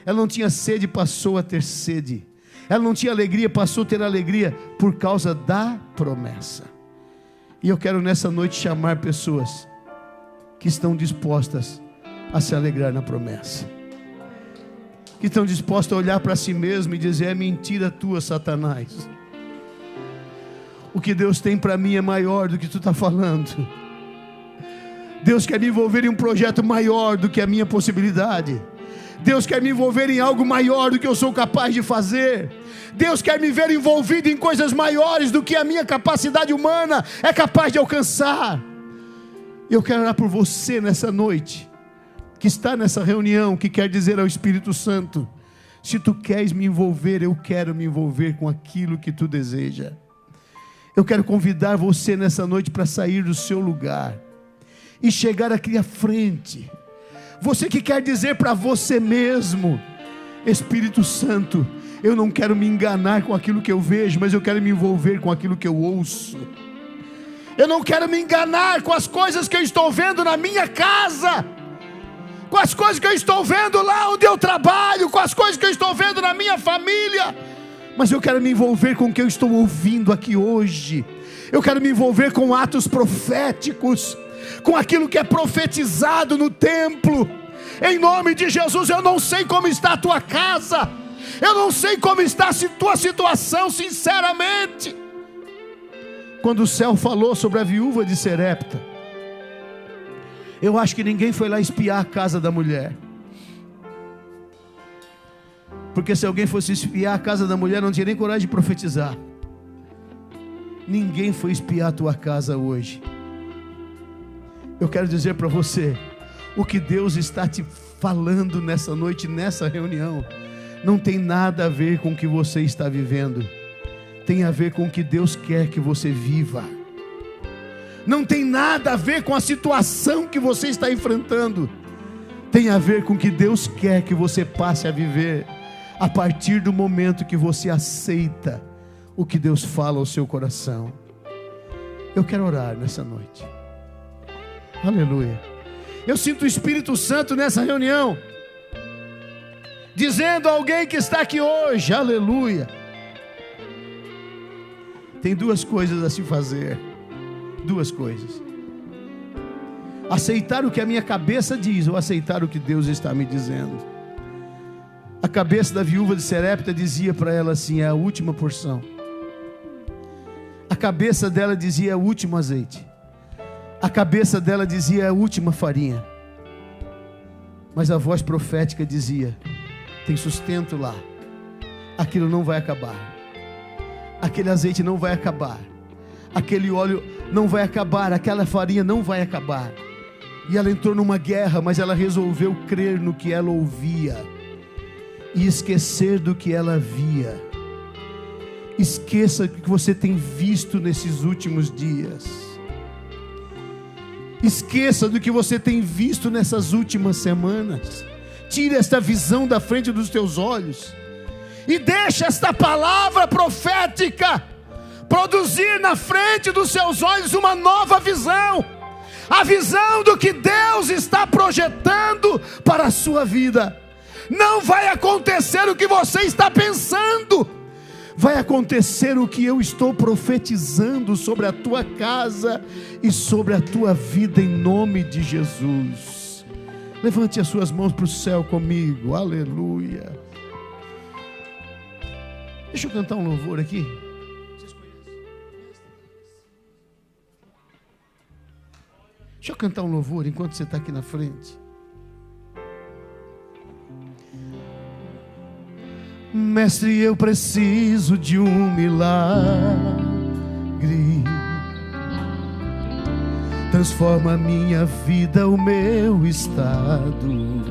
Ela não tinha sede, passou a ter sede. Ela não tinha alegria, passou a ter alegria por causa da promessa. E eu quero nessa noite chamar pessoas que estão dispostas a se alegrar na promessa, que estão dispostas a olhar para si mesmo e dizer: é mentira tua, Satanás. O que Deus tem para mim é maior do que tu está falando. Deus quer me envolver em um projeto maior do que a minha possibilidade. Deus quer me envolver em algo maior do que eu sou capaz de fazer. Deus quer me ver envolvido em coisas maiores do que a minha capacidade humana é capaz de alcançar. Eu quero orar por você nessa noite, que está nessa reunião, que quer dizer ao Espírito Santo: se tu queres me envolver, eu quero me envolver com aquilo que tu deseja. Eu quero convidar você nessa noite para sair do seu lugar e chegar aqui à frente. Você que quer dizer para você mesmo: Espírito Santo, eu não quero me enganar com aquilo que eu vejo, mas eu quero me envolver com aquilo que eu ouço. Eu não quero me enganar com as coisas que eu estou vendo na minha casa, com as coisas que eu estou vendo lá onde eu trabalho, com as coisas que eu estou vendo na minha família, mas eu quero me envolver com o que eu estou ouvindo aqui hoje. Eu quero me envolver com atos proféticos, com aquilo que é profetizado no templo. Em nome de Jesus. Eu não sei como está a tua casa, eu não sei como está a tua situação, sinceramente. Quando o céu falou sobre a viúva de Serepta, eu acho que ninguém foi lá espiar a casa da mulher, porque se alguém fosse espiar a casa da mulher, não tinha nem coragem de profetizar. Ninguém foi espiar a tua casa hoje. Eu quero dizer para você, o que Deus está te falando nessa noite, nessa reunião, não tem nada a ver com o que você está vivendo, tem a ver com o que Deus quer que você viva. Não tem nada a ver com a situação que você está enfrentando, tem a ver com o que Deus quer que você passe a viver, a partir do momento que você aceita o que Deus fala ao seu coração. Eu quero orar nessa noite. Aleluia. Eu sinto o Espírito Santo nessa reunião, dizendo a alguém que está aqui hoje: aleluia. Tem duas coisas a se fazer. Duas coisas: aceitar o que a minha cabeça diz, ou aceitar o que Deus está me dizendo. A cabeça da viúva de Serepta dizia para ela assim: é a última porção. A cabeça dela dizia: é o último azeite. A cabeça dela dizia: é a última farinha. Mas a voz profética dizia: tem sustento lá, aquilo não vai acabar, aquele azeite não vai acabar, aquele óleo não vai acabar, aquela farinha não vai acabar. E ela entrou numa guerra, mas ela resolveu crer no que ela ouvia e esquecer do que ela via. Esqueça o que você tem visto nesses últimos dias. Esqueça do que você tem visto nessas últimas semanas. Tire esta visão da frente dos teus olhos e deixa esta palavra profética produzir na frente dos seus olhos uma nova visão. A visão do que Deus está projetando para a sua vida. Não vai acontecer o que você está pensando, vai acontecer o que eu estou profetizando sobre a tua casa e sobre a tua vida, em nome de Jesus. Levante as suas mãos para o céu comigo, aleluia. Deixa eu cantar um louvor aqui. Deixa eu cantar um louvor enquanto você está aqui na frente. Mestre, eu preciso de um milagre. Transforma a minha vida, o meu estado.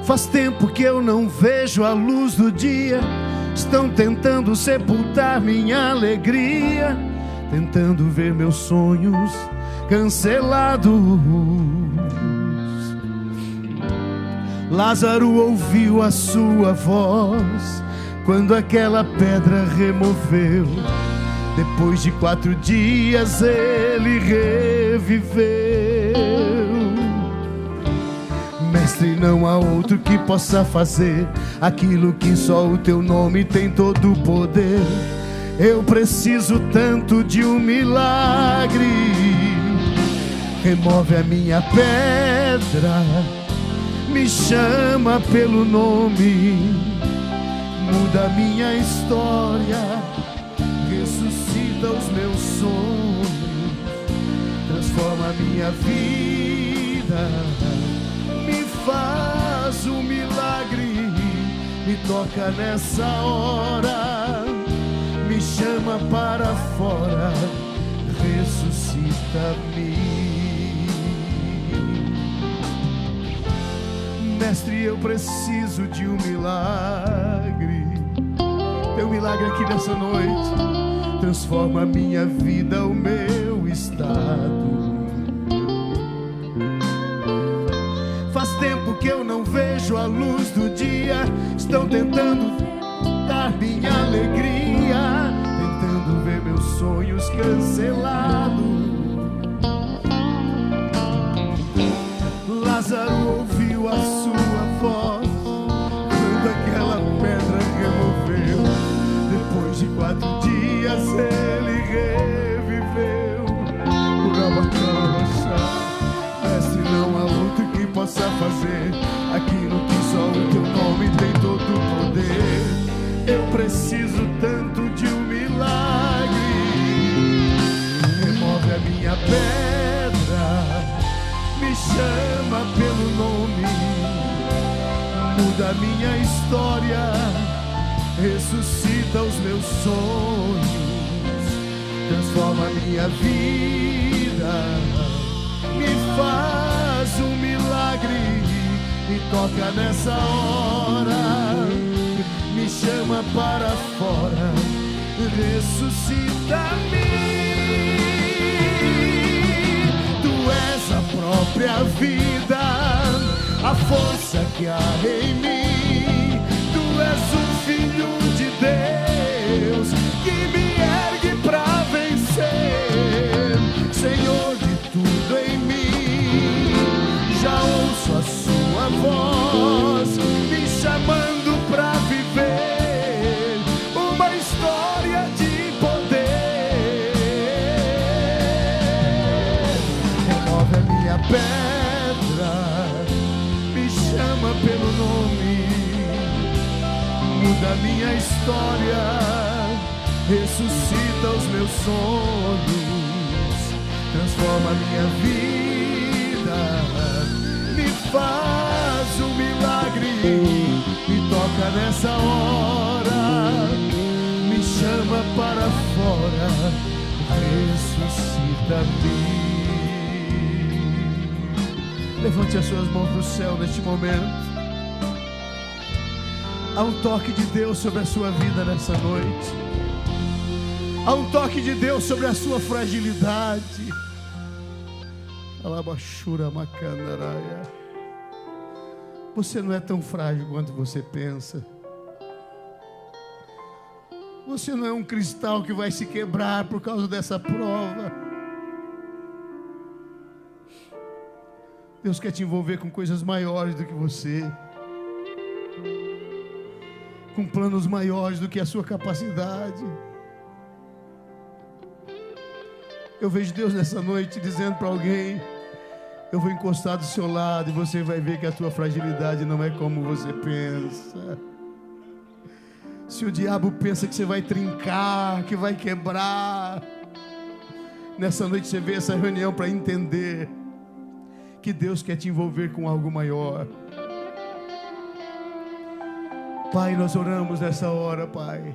Faz tempo que eu não vejo a luz do dia. Estão tentando sepultar minha alegria, tentando ver meus sonhos cancelados. Lázaro ouviu a sua voz quando aquela pedra removeu. Depois de 4 dias ele reviveu. Mestre, não há outro que possa fazer aquilo que só o teu nome tem todo o poder. Eu preciso tanto de um milagre. Remove a minha pedra, me chama pelo nome, muda a minha história, ressuscita os meus sonhos, transforma a minha vida, me faz um milagre, me toca nessa hora, me chama para fora, ressuscita Mestre, eu preciso de um milagre. Teu milagre aqui nessa noite transforma a minha vida, o meu estado. Faz tempo que eu não vejo a luz do dia. Estão tentando dar minha alegria, tentando ver meus sonhos cancelados. Lázaro ouviu a sua voz quando aquela pedra removeu. Depois de 4 dias ele reviveu. Mestre, não há outro que possa fazer aquilo que só o teu nome tem todo o poder. Eu preciso tanto de um milagre. Remove a minha pedra, me chama pelo nome, muda a minha história, ressuscita os meus sonhos, transforma a minha vida, me faz um milagre, me toca nessa hora, me chama para fora, ressuscita-me. A própria vida, a força que há em mim. Tu és o Filho de Deus que me ergue pra vencer. Senhor de tudo em mim, já ouço a sua voz me chamando pra viver uma história de poder. Pedra, me chama pelo nome, muda a minha história, ressuscita os meus sonhos, transforma a minha vida, me faz um milagre, me toca nessa hora, me chama para fora, ressuscita-me. Levante as suas mãos para o céu neste momento. Há um toque de Deus sobre a sua vida nessa noite. Há um toque de Deus sobre a sua fragilidade. Alabachura macandaraia. Você não é tão frágil quanto você pensa. Você não é um cristal que vai se quebrar por causa dessa prova. Deus quer te envolver com coisas maiores do que você, com planos maiores do que a sua capacidade. Eu vejo Deus nessa noite dizendo para alguém: eu vou encostar do seu lado e você vai ver que a tua fragilidade não é como você pensa. Se o diabo pensa que você vai trincar, que vai quebrar, nessa noite você vê essa reunião para entender que Deus quer te envolver com algo maior. Pai, nós oramos nessa hora, Pai.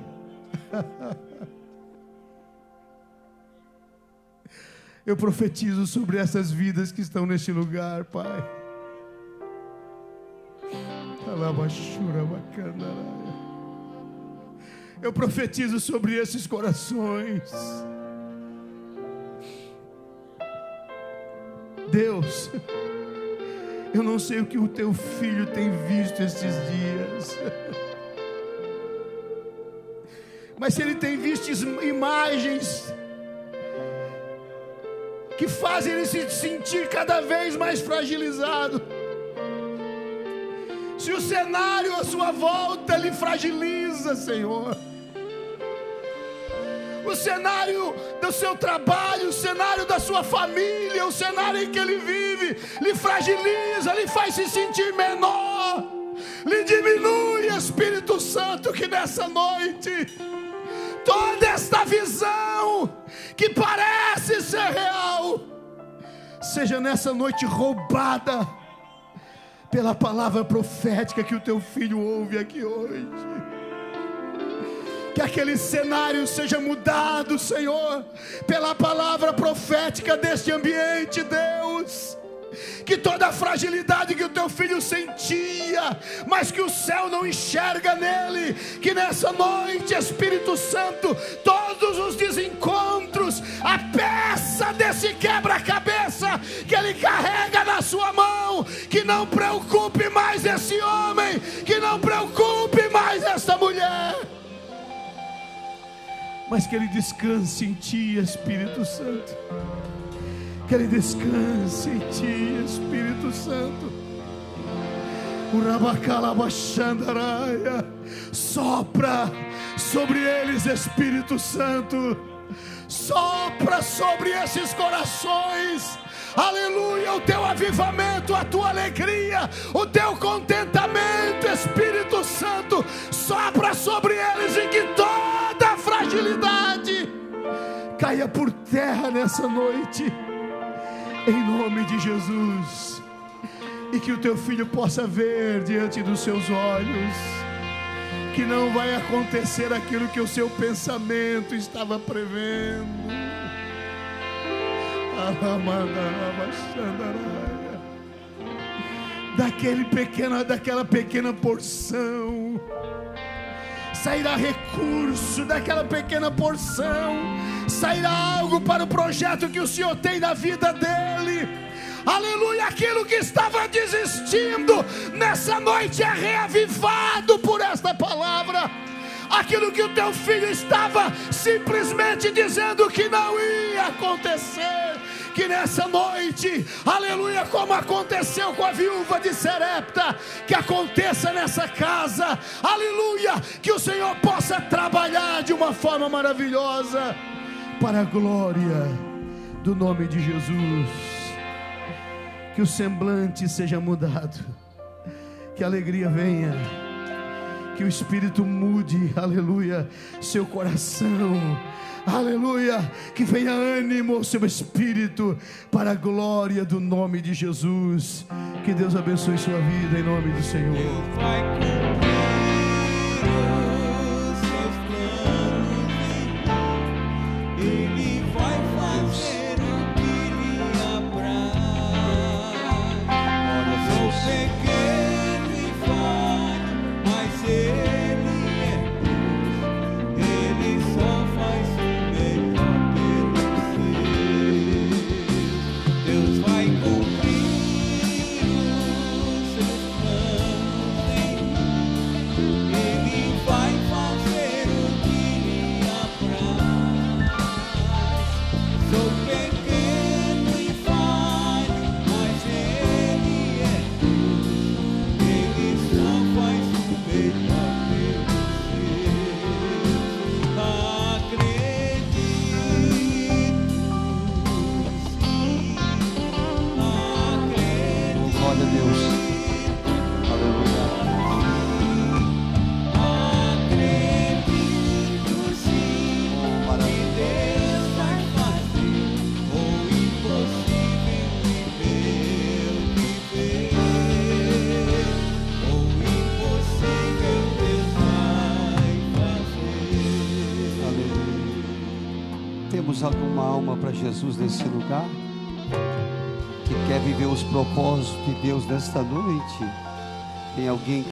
Eu profetizo sobre essas vidas que estão neste lugar, Pai. Eu profetizo sobre esses corações. Deus, eu não sei o que o teu filho tem visto estes dias, mas se ele tem visto imagens que fazem ele se sentir cada vez mais fragilizado, se o cenário à sua volta lhe fragiliza, Senhor, o cenário do seu trabalho, o cenário da sua família, o cenário em que ele vive, lhe fragiliza, lhe faz se sentir menor, lhe diminui, Espírito Santo, que nessa noite, toda esta visão que parece ser real, seja nessa noite roubada pela palavra profética que o teu filho ouve aqui hoje. Que Que aquele cenário seja mudado, Senhor, pela palavra profética deste ambiente, Deus. Que toda a fragilidade que o teu filho sentia, mas que o céu não enxerga nele, que nessa noite, Espírito Santo, todos os desencontros, a peça desse quebra-cabeça que ele carrega na sua mão, que não preocupe mais esse homem, que não preocupe mais essa mulher, mas que ele descanse em ti, Espírito Santo. Que ele descanse em ti, Espírito Santo. Sopra sobre eles, Espírito Santo. Sopra sobre esses corações. Aleluia, o teu avivamento, a tua alegria, o teu contentamento, Espírito Santo. Sopra sobre eles e que toda a fragilidade caia por terra nessa noite, em nome de Jesus. E que o teu filho possa ver diante dos seus olhos que não vai acontecer aquilo que o seu pensamento estava prevendo. Daquela pequena porção sairá recurso, daquela pequena porção sairá algo para o projeto que o Senhor tem na vida dele. Aleluia, aquilo que estava desistindo nessa noite é reavivado por esta palavra. Aquilo que o teu filho estava simplesmente dizendo que não ia acontecer, que nessa noite, aleluia, como aconteceu com a viúva de Serepta, que aconteça nessa casa, aleluia, que o Senhor possa trabalhar de uma forma maravilhosa, para a glória do nome de Jesus. Que o semblante seja mudado, que a alegria venha, que o Espírito mude, aleluia, seu coração, aleluia, que venha ânimo ao seu espírito, para a glória do nome de Jesus. Que Deus abençoe sua vida, em nome do Senhor. Deus vai cumprir os seus planos, Ele vai fazer o que lhe apraz. Sou pequeno e falho, mas Ele é Deus, Ele só faz o melhor pelos seus. Deus vai cumprir os seus planos em mim, Ele vai fazer o que lhe apraz. Sou pequeno e falho, mas Ele é Deus, Ele só faz o melhor pelos seus. Acredito, sim, acredito. Glória a Deus. Aleluia. Acredito sim, que Deus vai fazer o impossível em meu viver. O impossível Deus vai fazer. Aleluia. Temos alguma alma para Jesus nesse lugar? Que quer viver os propósitos de Deus nesta noite? Tem alguém